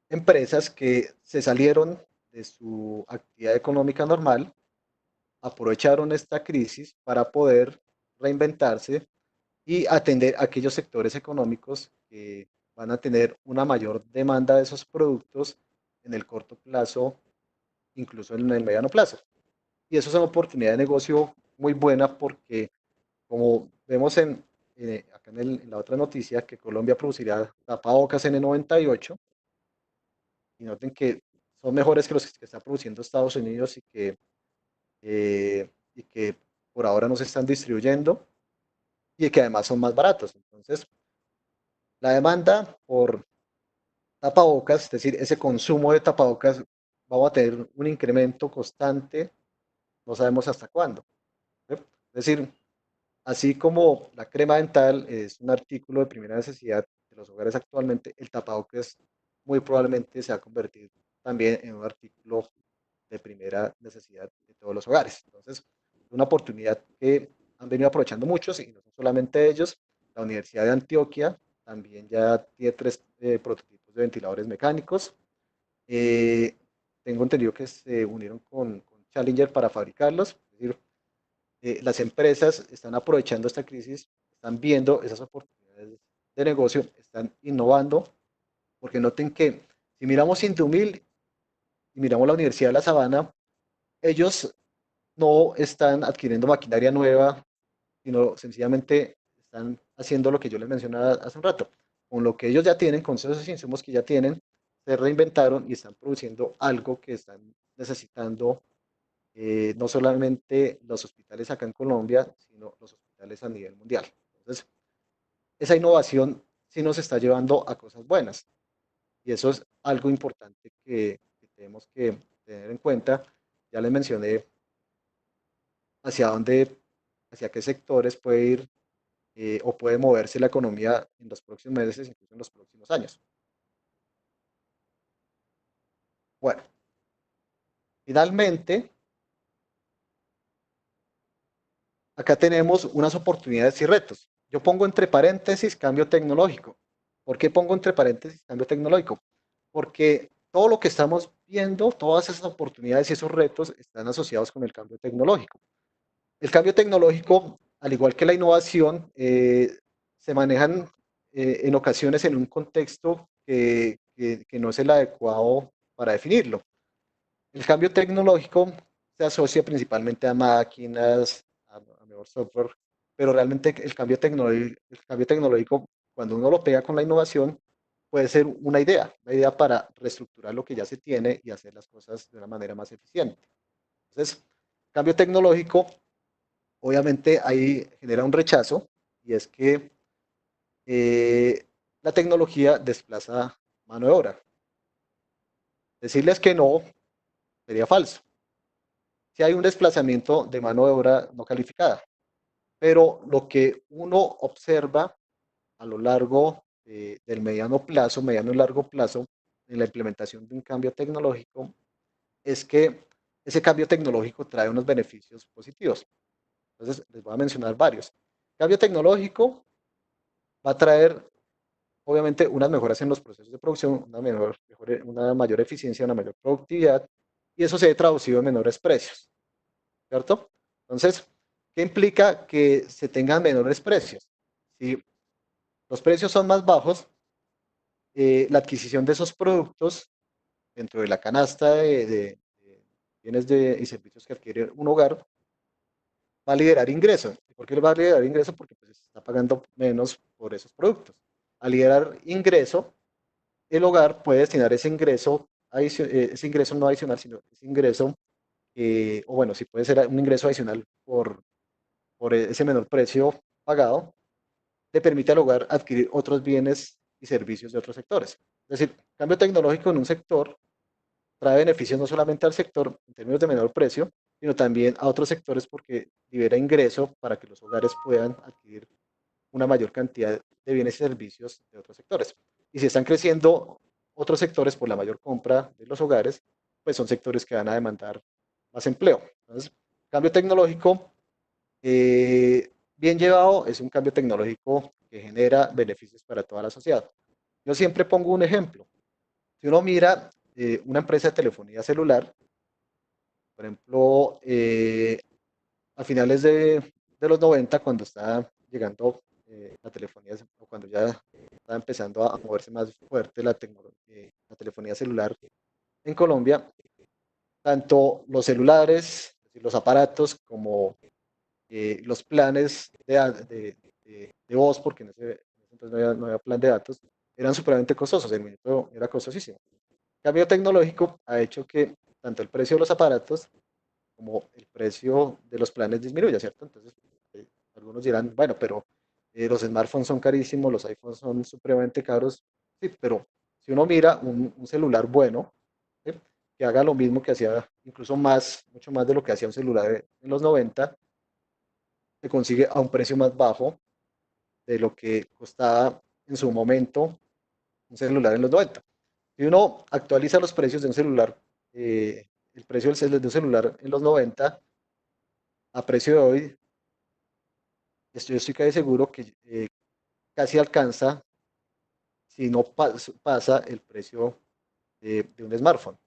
empresas que se salieron de su actividad económica normal, aprovecharon esta crisis para poder reinventarse y atender a aquellos sectores económicos que van a tener una mayor demanda de esos productos en el corto plazo, incluso en el mediano plazo. Y eso es una oportunidad de negocio muy buena porque, como vemos acá en la otra noticia, que Colombia producirá tapabocas N98 y noten que son mejores que los que está produciendo Estados Unidos y que por ahora no se están distribuyendo y que además son más baratos. Entonces, la demanda por tapabocas, es decir, ese consumo de tapabocas, vamos a tener un incremento constante, no sabemos hasta cuándo. ¿Sí? Es decir, así como la crema dental es un artículo de primera necesidad de los hogares actualmente, el tapabocas muy probablemente se va a convertir también en un artículo de primera necesidad de todos los hogares. Entonces, una oportunidad que han venido aprovechando muchos y no son solamente ellos. La Universidad de Antioquia también ya tiene tres prototipos de ventiladores mecánicos. Eh, Tengo entendido que se unieron con Challenger para fabricarlos. Es decir, las empresas están aprovechando esta crisis, están viendo esas oportunidades de negocio, están innovando, porque noten que si miramos Indumil y miramos la Universidad de La Sabana, ellos no están adquiriendo maquinaria nueva, sino sencillamente están haciendo lo que yo les mencionaba hace un rato. Con lo que ellos ya tienen, con esos insumos que ya tienen, se reinventaron y están produciendo algo que están necesitando no solamente los hospitales acá en Colombia, sino los hospitales a nivel mundial. Entonces, esa innovación sí nos está llevando a cosas buenas y eso es algo importante que tenemos que tener en cuenta. Ya les mencioné hacia dónde, hacia qué sectores puede ir o puede moverse la economía en los próximos meses, incluso en los próximos años. Bueno, finalmente, acá tenemos unas oportunidades y retos. Yo pongo entre paréntesis cambio tecnológico. ¿Por qué pongo entre paréntesis cambio tecnológico? Porque todo lo que estamos viendo, todas esas oportunidades y esos retos están asociados con el cambio tecnológico. El cambio tecnológico, al igual que la innovación, se manejan en ocasiones en un contexto que no es el adecuado para definirlo. El cambio tecnológico se asocia principalmente a máquinas, a mejor software, pero realmente el cambio tecnológico, cuando uno lo pega con la innovación, puede ser una idea para reestructurar lo que ya se tiene y hacer las cosas de una manera más eficiente. Entonces, cambio tecnológico, obviamente ahí genera un rechazo y es que eh, la tecnología desplaza mano de obra. Decirles que no sería falso. Si hay un desplazamiento de mano de obra no calificada, pero lo que uno observa a lo largo del mediano y largo plazo, en la implementación de un cambio tecnológico, es que ese cambio tecnológico trae unos beneficios positivos. Entonces, les voy a mencionar varios. El cambio tecnológico va a traer, obviamente, unas mejoras en los procesos de producción, una mayor eficiencia, una mayor productividad, y eso se ve traducido en menores precios. ¿Cierto? Entonces, ¿qué implica que se tengan menores precios? Si los precios son más bajos, la adquisición de esos productos dentro de la canasta de bienes y servicios que adquiere un hogar va a liderar ingresos. ¿Por qué va a liderar ingresos? Porque pues, se está pagando menos por esos productos. Al liderar ingreso, el hogar puede destinar ese ingreso no adicional, sino ese ingreso, o bueno, sí puede ser un ingreso adicional por ese menor precio pagado, le permite al hogar adquirir otros bienes y servicios de otros sectores. Es decir, cambio tecnológico en un sector trae beneficios no solamente al sector en términos de menor precio, sino también a otros sectores porque libera ingreso para que los hogares puedan adquirir una mayor cantidad de bienes y servicios de otros sectores. Y si están creciendo otros sectores por la mayor compra de los hogares, pues son sectores que van a demandar más empleo. Entonces, cambio tecnológico bien llevado es un cambio tecnológico que genera beneficios para toda la sociedad. Yo siempre pongo un ejemplo. Si uno mira una empresa de telefonía celular, por ejemplo, a finales de los 90, cuando estaba llegando la telefonía, o cuando ya estaba empezando a moverse más fuerte la telefonía celular en Colombia, tanto los celulares, los aparatos, como los planes de voz, porque en ese entonces no había plan de datos, eran supremamente costosos, el minuto era costosísimo. El cambio tecnológico ha hecho que tanto el precio de los aparatos como el precio de los planes disminuya, ¿cierto? Entonces, algunos dirán, bueno, pero los smartphones son carísimos, los iPhones son supremamente caros, sí, pero si uno mira un celular bueno, ¿sí? Que haga lo mismo que hacía, incluso más, mucho más de lo que hacía un celular en los 90, se consigue a un precio más bajo de lo que costaba en su momento un celular en los 90. Si uno actualiza los precios de un celular, el precio de un celular en los 90 a precio de hoy, yo estoy casi seguro que casi alcanza, si no pasa, el precio de un smartphone.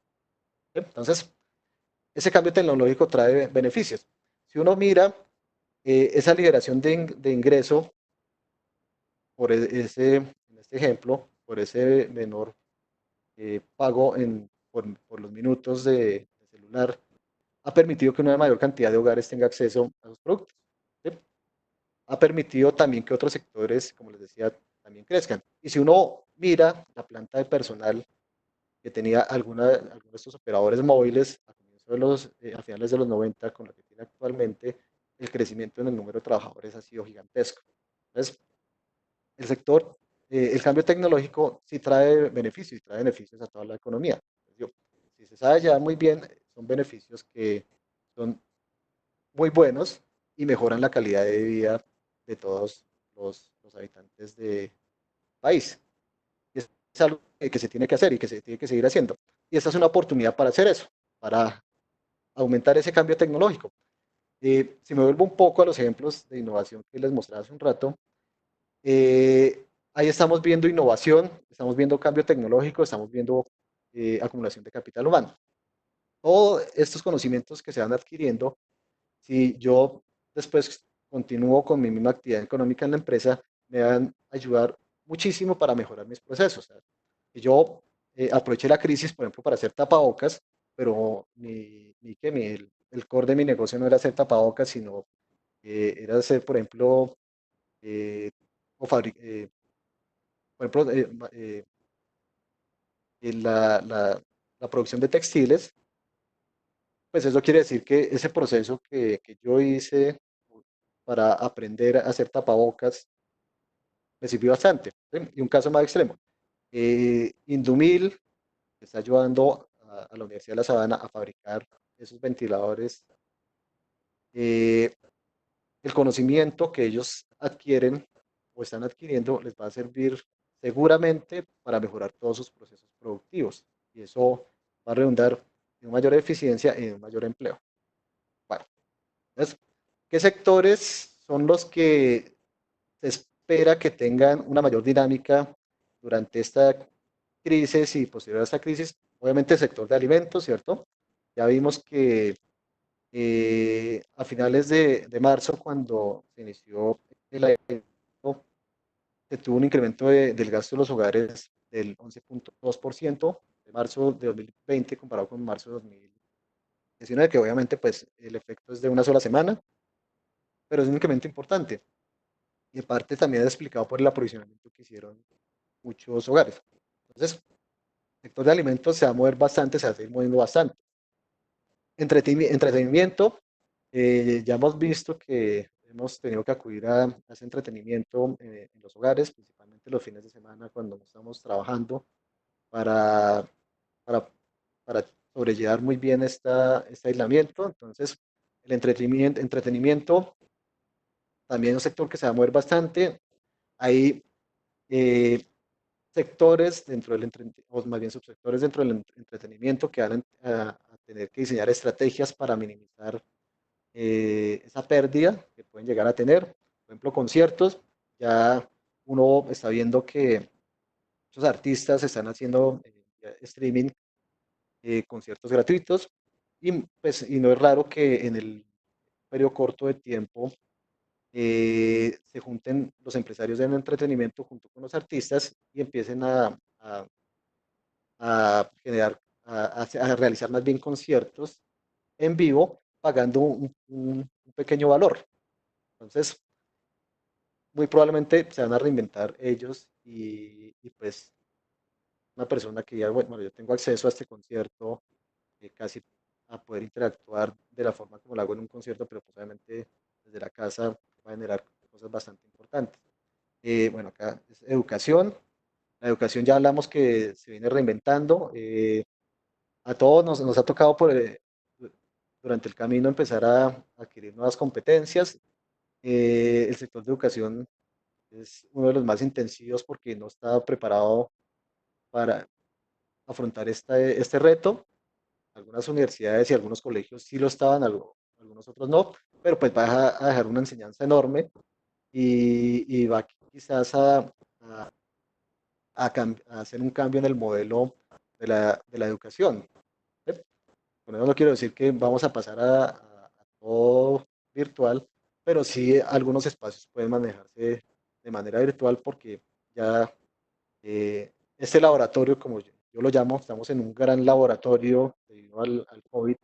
¿Sí? Entonces, ese cambio tecnológico trae beneficios. Si uno mira esa liberación de ingreso en este ejemplo, por ese menor pago por los minutos de celular, ha permitido que una mayor cantidad de hogares tenga acceso a los productos. ¿Sí? Ha permitido también que otros sectores, como les decía, también crezcan. Y si uno mira la planta de personal que tenía algunos de estos operadores móviles a finales de los 90 con lo que tiene actualmente, el crecimiento en el número de trabajadores ha sido gigantesco. Entonces, el cambio tecnológico sí trae beneficios y trae beneficios a toda la economía. Si se sabe ya muy bien, son beneficios que son muy buenos y mejoran la calidad de vida de todos los habitantes del país. Y es algo que se tiene que hacer y que se tiene que seguir haciendo. Y esta es una oportunidad para hacer eso, para aumentar ese cambio tecnológico. Si me vuelvo un poco a los ejemplos de innovación que les mostré hace un rato, ahí estamos viendo innovación, estamos viendo cambio tecnológico, estamos viendo acumulación de capital humano. Todos estos conocimientos que se van adquiriendo, si yo después continúo con mi misma actividad económica en la empresa, me van a ayudar muchísimo para mejorar mis procesos. ¿Sabes? Y yo aproveché la crisis, por ejemplo, para hacer tapabocas, pero el core de mi negocio no era hacer tapabocas, sino era hacer, por ejemplo, eh, o por ejemplo, la producción de textiles, pues eso quiere decir que ese proceso que yo hice para aprender a hacer tapabocas me sirvió bastante. ¿Sí? Y un caso más extremo, Indumil está ayudando a la Universidad de La Sabana a fabricar esos ventiladores. Eh, el conocimiento que ellos adquieren o están adquiriendo les va a servir seguramente para mejorar todos sus procesos productivos y eso va a redundar en mayor eficiencia y en un mayor empleo. Bueno, entonces, ¿qué sectores son los que se espera que tengan una mayor dinámica durante esta crisis y posterior a esta crisis? Obviamente el sector de alimentos, ¿cierto? Ya vimos que a finales de marzo, cuando se inició el año, se tuvo un incremento del gasto de los hogares del 11.2% de marzo de 2020 comparado con marzo de 2019, que obviamente pues el efecto es de una sola semana, pero es un incremento importante. Y en parte también es explicado por el aprovisionamiento que hicieron muchos hogares. Entonces, el sector de alimentos se va a mover bastante, se va a seguir moviendo bastante. Entretenimiento, ya hemos visto que hemos tenido que acudir a ese entretenimiento en los hogares, principalmente los fines de semana cuando no estamos trabajando, para, para, para sobrellevar muy bien este aislamiento. Entonces, el entretenimiento también es un sector que se va a mover bastante. Hay eh, sectores dentro del o más bien subsectores dentro del entretenimiento que van a tener que diseñar estrategias para minimizar esa pérdida que pueden llegar a tener. Por ejemplo, conciertos, ya uno está viendo que muchos artistas están haciendo streaming, conciertos gratuitos, y, pues, y no es raro que en el periodo corto de tiempo se junten los empresarios del entretenimiento junto con los artistas y empiecen a generar, a realizar más bien conciertos en vivo pagando un pequeño valor. Entonces, muy probablemente se van a reinventar ellos y pues una persona que ya, bueno, yo tengo acceso a este concierto, casi a poder interactuar de la forma como lo hago en un concierto, pero pues obviamente desde la casa va a generar cosas bastante importantes. Bueno, acá es educación. La educación ya hablamos que se viene reinventando. A todos nos ha tocado durante el camino empezar a adquirir nuevas competencias. El sector de educación es uno de los más intensivos porque no está preparado para afrontar este reto. Algunas universidades y algunos colegios sí lo estaban, algunos otros no, pero pues va a dejar una enseñanza enorme y va quizás a hacer un cambio en el modelo de la educación. ¿Sí? Con eso no quiero decir que vamos a pasar a todo virtual, pero sí algunos espacios pueden manejarse de manera virtual porque ya este laboratorio, como yo lo llamo, estamos en un gran laboratorio debido al COVID,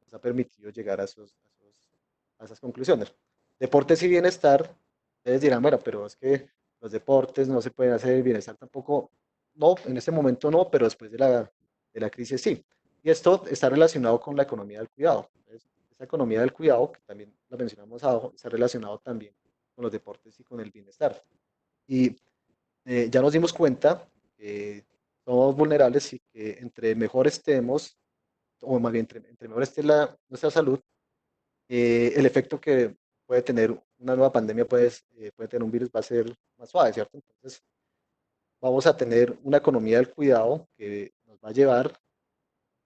nos ha permitido llegar a esas conclusiones. Deportes y bienestar, ustedes dirán, bueno, pero es que los deportes no se pueden hacer, bienestar tampoco, no, en este momento no, pero después de la crisis sí. Y esto está relacionado con la economía del cuidado. Entonces, esa economía del cuidado, que también la mencionamos abajo, está relacionado también con los deportes y con el bienestar. Y ya nos dimos cuenta que somos vulnerables y que entre mejor estemos, o más bien entre mejor esté nuestra salud, el efecto que puede tener una nueva pandemia, puede tener un virus, va a ser más suave, ¿cierto? Entonces, vamos a tener una economía del cuidado que nos va a llevar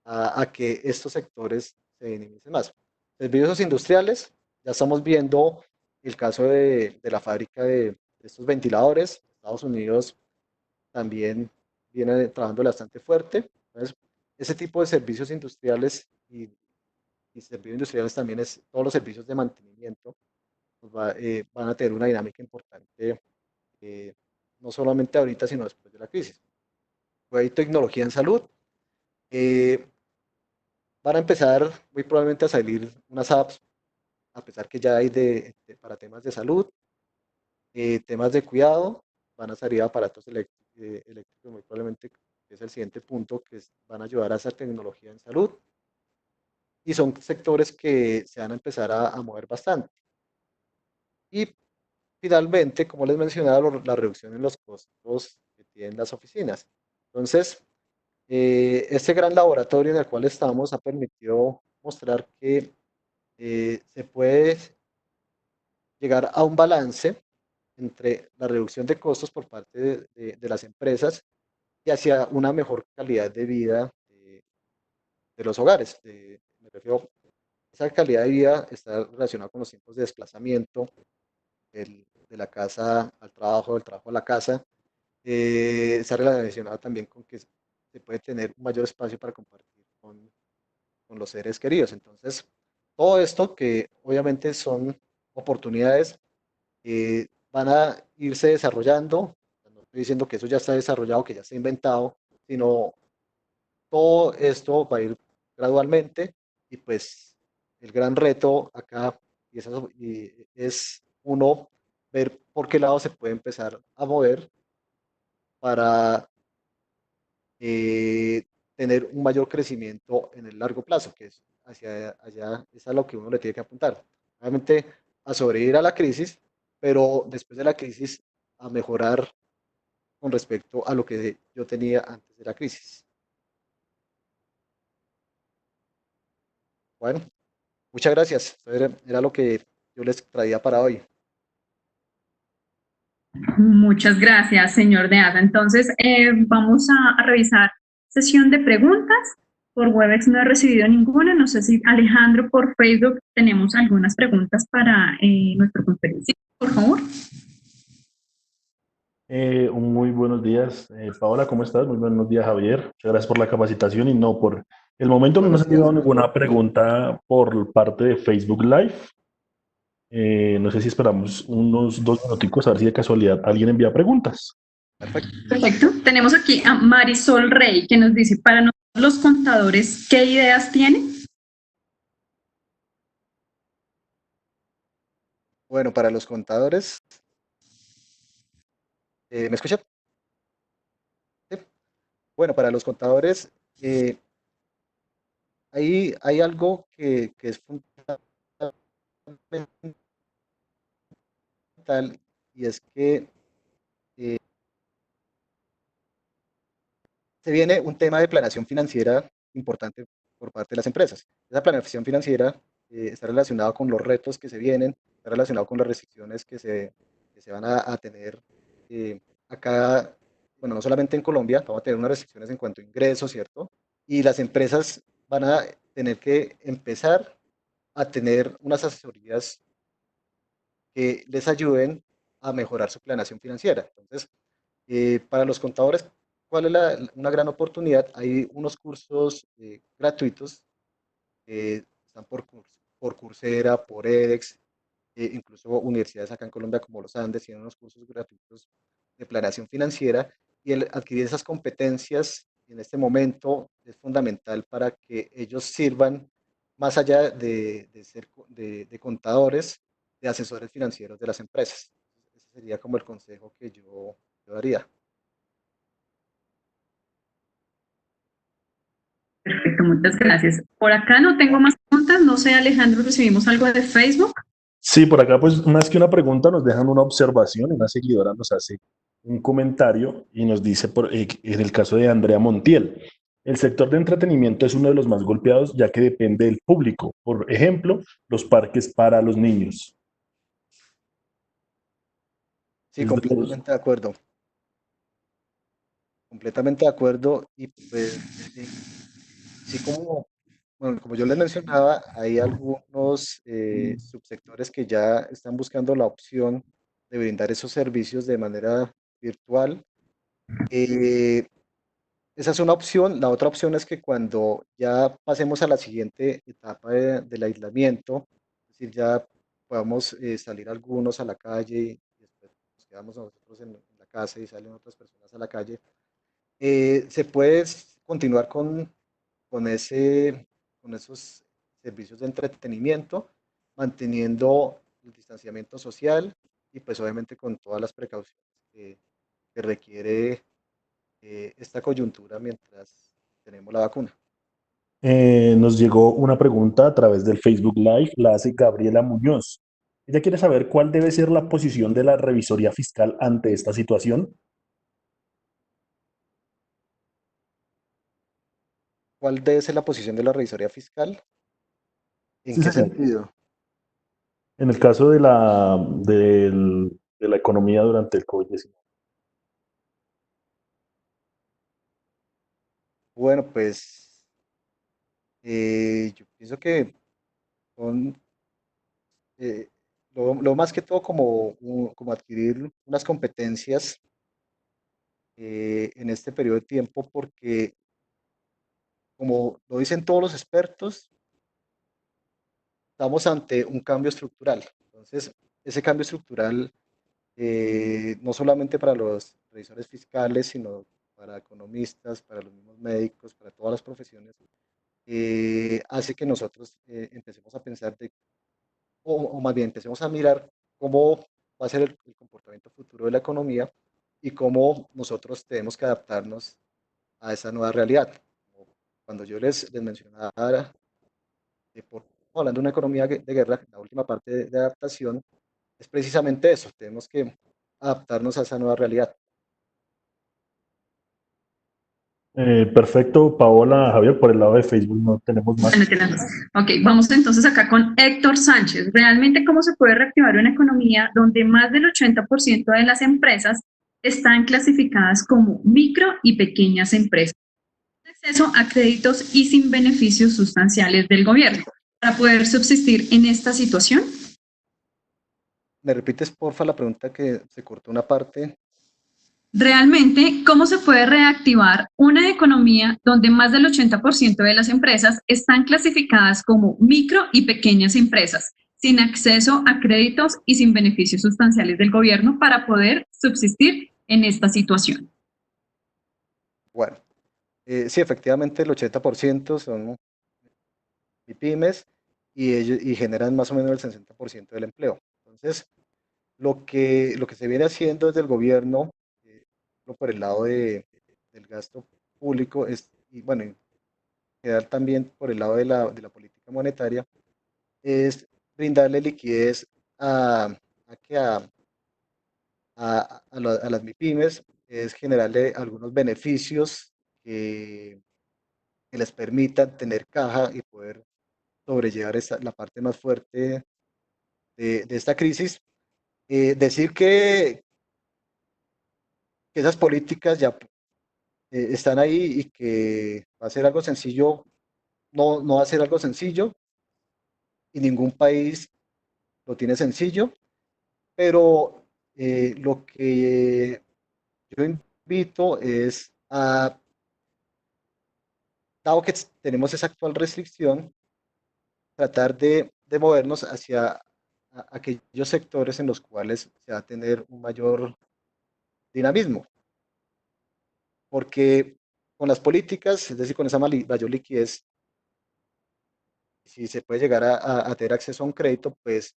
a que estos sectores se minimicen más. Servicios industriales, ya estamos viendo el caso de la fábrica de estos ventiladores. Estados Unidos también viene trabajando bastante fuerte. Entonces, ese tipo de servicios industriales y servicios industriales también es todos los servicios de mantenimiento, pues van a tener una dinámica importante, eh, no solamente ahorita, sino después de la crisis. Hay tecnología en salud. eh, Van a empezar muy probablemente a salir unas apps, a pesar que ya hay para temas de salud, temas de cuidado, van a salir aparatos eléctricos muy probablemente, que es el siguiente punto, van a ayudar a esa tecnología en salud. Y son sectores que se van a empezar a mover bastante. Y finalmente, como les mencionaba, la reducción en los costos que tienen las oficinas. Entonces, este gran laboratorio en el cual estamos ha permitido mostrar que se puede llegar a un balance entre la reducción de costos por parte de las empresas y hacia una mejor calidad de vida de los hogares. Me refiero, esa calidad de vida está relacionada con los tiempos de desplazamiento de la casa al trabajo, del trabajo a la casa. Está relacionada también con que se puede tener un mayor espacio para compartir con los seres queridos. Entonces, todo esto que obviamente son oportunidades, van a irse desarrollando. No estoy diciendo que eso ya está desarrollado, que ya está inventado, sino todo esto va a ir gradualmente y pues el gran reto acá es uno ver por qué lado se puede empezar a mover para eh, tener un mayor crecimiento en el largo plazo, que es hacia allá, es a lo que uno le tiene que apuntar. Obviamente a sobrevivir a la crisis, pero después de la crisis a mejorar con respecto a lo que yo tenía antes de la crisis. Bueno, muchas gracias. Eso era lo que yo les traía para hoy. Muchas gracias, señor de Asa. Entonces, vamos a revisar sesión de preguntas. Por Webex no he recibido ninguna. No sé si Alejandro por Facebook tenemos algunas preguntas para nuestro conferencia. Por favor. Muy buenos días, Paola, ¿cómo estás? Muy buenos días, Javier. Muchas gracias por la capacitación y no, por el momento no nos Buenos ha días. llegado ninguna pregunta por parte de Facebook Live. No sé si esperamos unos 2 minuticos a ver si de casualidad alguien envía preguntas. Perfecto. Perfecto. Tenemos aquí a Marisol Rey que nos dice, para nosotros los contadores, ¿qué ideas tienen? Bueno, para los contadores, ¿me escuchan? Sí. Bueno, para los contadores, hay algo que es fundamental y es que eh, se viene un tema de planeación financiera importante por parte de las empresas. Esa planeación financiera está relacionada con los retos que se vienen, está relacionado con las restricciones que se van a tener acá, bueno, no solamente en Colombia, vamos a tener unas restricciones en cuanto a ingresos, ¿cierto? Y las empresas van a tener que empezar a tener unas asesorías que les ayuden a mejorar su planeación financiera. Entonces, para los contadores, ¿cuál es una gran oportunidad? Hay unos cursos gratuitos que están por Coursera, por edX, incluso universidades acá en Colombia como los Andes tienen unos cursos gratuitos de planeación financiera y el adquirir esas competencias en este momento es fundamental para que ellos sirvan más allá de ser de contadores, de asesores financieros de las empresas. Ese sería como el consejo que yo daría. Perfecto, muchas gracias. Por acá no tengo más preguntas. No sé, Alejandro, ¿recibimos algo de Facebook? Sí, por acá, pues más que una pregunta, nos dejan una observación. Una seguidora nos hace un comentario y nos dice, en el caso de Andrea Montiel, el sector de entretenimiento es uno de los más golpeados ya que depende del público. Por ejemplo, los parques para los niños. Sí, Es de los- completamente de acuerdo. Completamente de acuerdo. Y pues, sí, bueno, como yo les mencionaba, hay algunos subsectores que ya están buscando la opción de brindar esos servicios de manera virtual. Eh, Esa es una opción. La otra opción es que cuando ya pasemos a la siguiente etapa del aislamiento, es decir, ya podamos salir algunos a la calle y después nos quedamos nosotros en la casa y salen otras personas a la calle, se puede continuar con, ese, con esos servicios de entretenimiento, manteniendo el distanciamiento social y pues obviamente con todas las precauciones que requiere esta coyuntura mientras tenemos la vacuna. Nos llegó una pregunta a través del Facebook Live, la hace Gabriela Muñoz. Ella quiere saber cuál debe ser la posición de la revisoría fiscal ante esta situación. ¿Cuál debe ser la posición de la revisoría fiscal? ¿En Sí, qué señor. sentido? En el caso de la economía durante el COVID-19. Bueno, pues yo pienso que son lo más que todo como adquirir unas competencias en este periodo de tiempo, porque como lo dicen todos los expertos, estamos ante un cambio estructural. Entonces, ese cambio estructural, no solamente para los revisores fiscales, sino para economistas, para los mismos médicos, para todas las profesiones, hace que nosotros empecemos a pensar o más bien empecemos a mirar cómo va a ser el comportamiento futuro de la economía y cómo nosotros tenemos que adaptarnos a esa nueva realidad. Cuando yo les mencionaba hablando de una economía de guerra, la última parte de adaptación es precisamente eso, tenemos que adaptarnos a esa nueva realidad. Perfecto, Paola, Javier, por el lado de Facebook no tenemos más. Bueno, tenemos. Ok, vamos entonces acá con Héctor Sánchez. ¿Realmente cómo se puede reactivar una economía donde más del 80% de las empresas están clasificadas como micro y pequeñas empresas? Acceso a créditos y sin beneficios sustanciales del gobierno para poder subsistir en esta situación. ¿Me repites, porfa, la pregunta que se cortó una parte? Realmente, ¿cómo se puede reactivar una economía donde más del 80% de las empresas están clasificadas como micro y pequeñas empresas, sin acceso a créditos y sin beneficios sustanciales del gobierno para poder subsistir en esta situación? Bueno, sí, efectivamente el 80% son pymes y ellos y generan más o menos el 60% del empleo. Entonces, lo que se viene haciendo desde el gobierno, por el lado del gasto público, y bueno, en general también por el lado de la política monetaria, es brindarle liquidez a, a, que a las MIPIMES, es generarle algunos beneficios que les permitan tener caja y poder sobrellevar la parte más fuerte de esta crisis. Decir que esas políticas ya están ahí y que va a ser algo sencillo, no, no va a ser algo sencillo y ningún país lo tiene sencillo, pero lo que yo invito es dado que tenemos esa actual restricción, tratar de movernos hacia aquellos sectores en los cuales se va a tener un mayor dinamismo, porque con las políticas, es decir, con esa mayor liquidez, si se puede llegar a tener acceso a un crédito, pues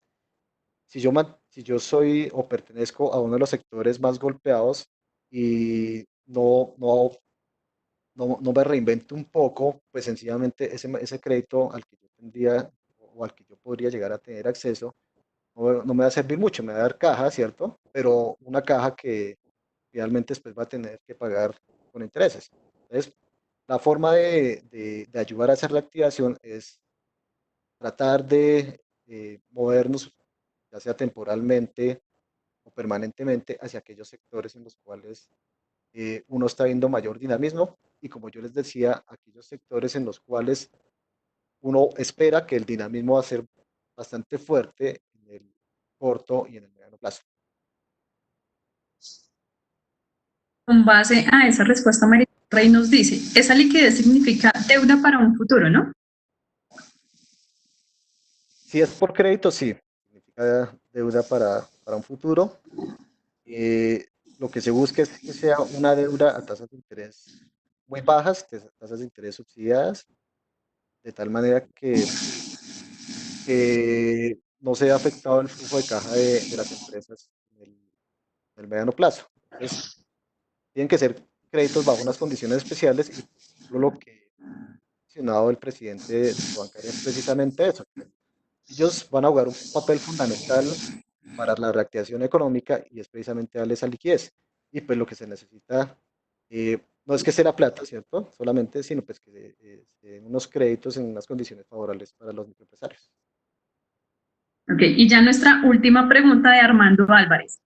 si yo soy o pertenezco a uno de los sectores más golpeados y no me reinvento un poco, pues sencillamente ese crédito al que yo tendría o al que yo podría llegar a tener acceso, no me va a servir mucho, me va a dar caja, ¿cierto? Pero una caja que realmente después va a tener que pagar con intereses. Entonces, la forma de ayudar a esa reactivación es tratar de movernos, ya sea temporalmente o permanentemente, hacia aquellos sectores en los cuales uno está viendo mayor dinamismo y, como yo les decía, aquellos sectores en los cuales uno espera que el dinamismo va a ser bastante fuerte en el corto y en el mediano plazo. Con base a esa respuesta, María Rey nos dice, esa liquidez significa deuda para un futuro, ¿no? Si es por crédito, sí, significa deuda para un futuro. Lo que se busca es que sea una deuda a tasas de interés muy bajas, tasas de interés subsidiadas, de tal manera que no se vea afectado el flujo de caja de las empresas en el mediano plazo. Entonces, tienen que ser créditos bajo unas condiciones especiales y lo que ha mencionado el presidente de Probancaria es precisamente eso. Ellos van a jugar un papel fundamental para la reactivación económica y es precisamente darle esa liquidez. Y pues lo que se necesita no es que sea la plata, ¿cierto? Solamente, sino pues que se den unos créditos en unas condiciones favorables para los microempresarios. Ok, y ya nuestra última pregunta de Armando Álvarez.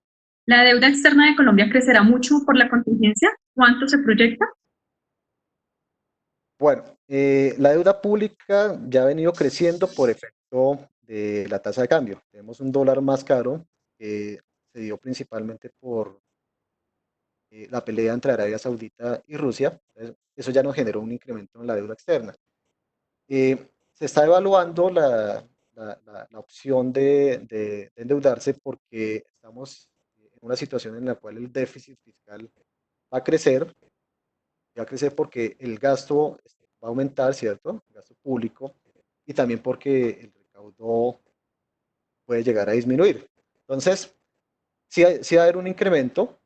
¿La deuda externa de Colombia crecerá mucho por la contingencia? ¿Cuánto se proyecta? Bueno, la deuda pública ya ha venido creciendo por efecto de la tasa de cambio. Tenemos un dólar más caro que se dio principalmente por la pelea entre Arabia Saudita y Rusia. Entonces, eso ya nos generó un incremento en la deuda externa. Se está evaluando la opción de endeudarse porque estamos en una situación en la cual el déficit fiscal va a crecer, va a crecer porque el gasto va a aumentar, ¿cierto? El gasto público y también porque el recaudo puede llegar a disminuir. Entonces, sí va a haber un incremento.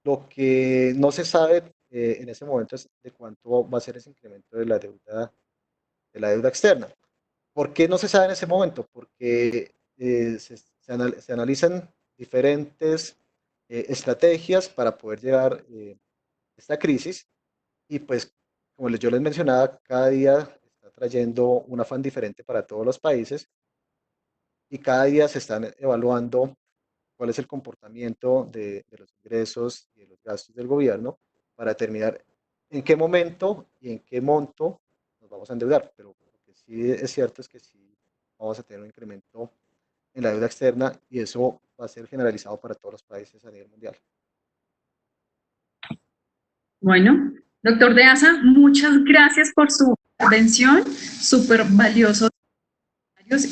Lo que no se sabe en ese momento es de cuánto va a ser ese incremento de la deuda externa. ¿Por qué no se sabe en ese momento? Porque se analizan diferentes estrategias para poder llevar esta crisis y pues, como yo les mencionaba, cada día está trayendo un afán diferente para todos los países y cada día se están evaluando cuál es el comportamiento de los ingresos y de los gastos del gobierno para determinar en qué momento y en qué monto nos vamos a endeudar. Pero lo que sí es cierto es que sí vamos a tener un incremento en la deuda externa y eso va a ser generalizado para todos los países a nivel mundial. Bueno, doctor de Asa, muchas gracias por su intervención, súper valiosos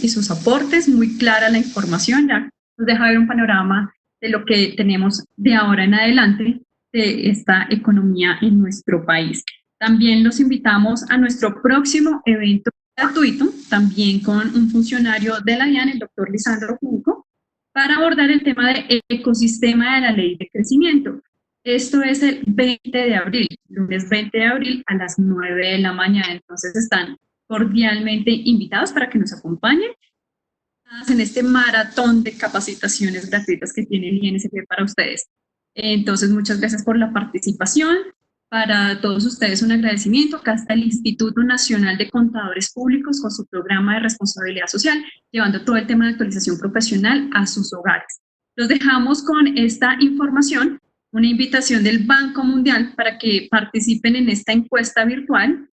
y sus aportes, muy clara la información, ya nos deja ver un panorama de lo que tenemos de ahora en adelante de esta economía en nuestro país. También los invitamos a nuestro próximo evento gratuito, también con un funcionario de la DIAN, el doctor Lisandro Junco, para abordar el tema de ecosistema de la ley de crecimiento. Esto es el 20 de abril, lunes 20 de abril a las 9 de la mañana, entonces están cordialmente invitados para que nos acompañen en este maratón de capacitaciones gratuitas que tiene el INSP para ustedes. Entonces, muchas gracias por la participación. Para todos ustedes un agradecimiento. Acá está el Instituto Nacional de Contadores Públicos con su programa de responsabilidad social, llevando todo el tema de actualización profesional a sus hogares. Los dejamos con esta información, una invitación del Banco Mundial para que participen en esta encuesta virtual.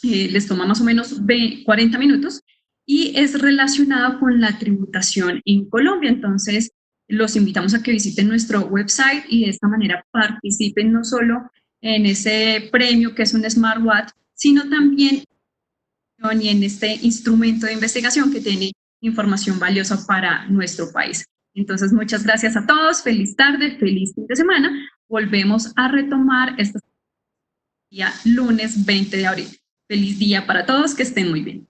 Les toma más o menos 40 minutos y es relacionado con la tributación en Colombia. Entonces, los invitamos a que visiten nuestro website y de esta manera participen no solo en ese premio que es un smartwatch, sino también y en este instrumento de investigación que tiene información valiosa para nuestro país. Entonces, muchas gracias a todos, feliz tarde, feliz fin de semana. Volvemos a retomar este día lunes 20 de abril. Feliz día para todos, que estén muy bien.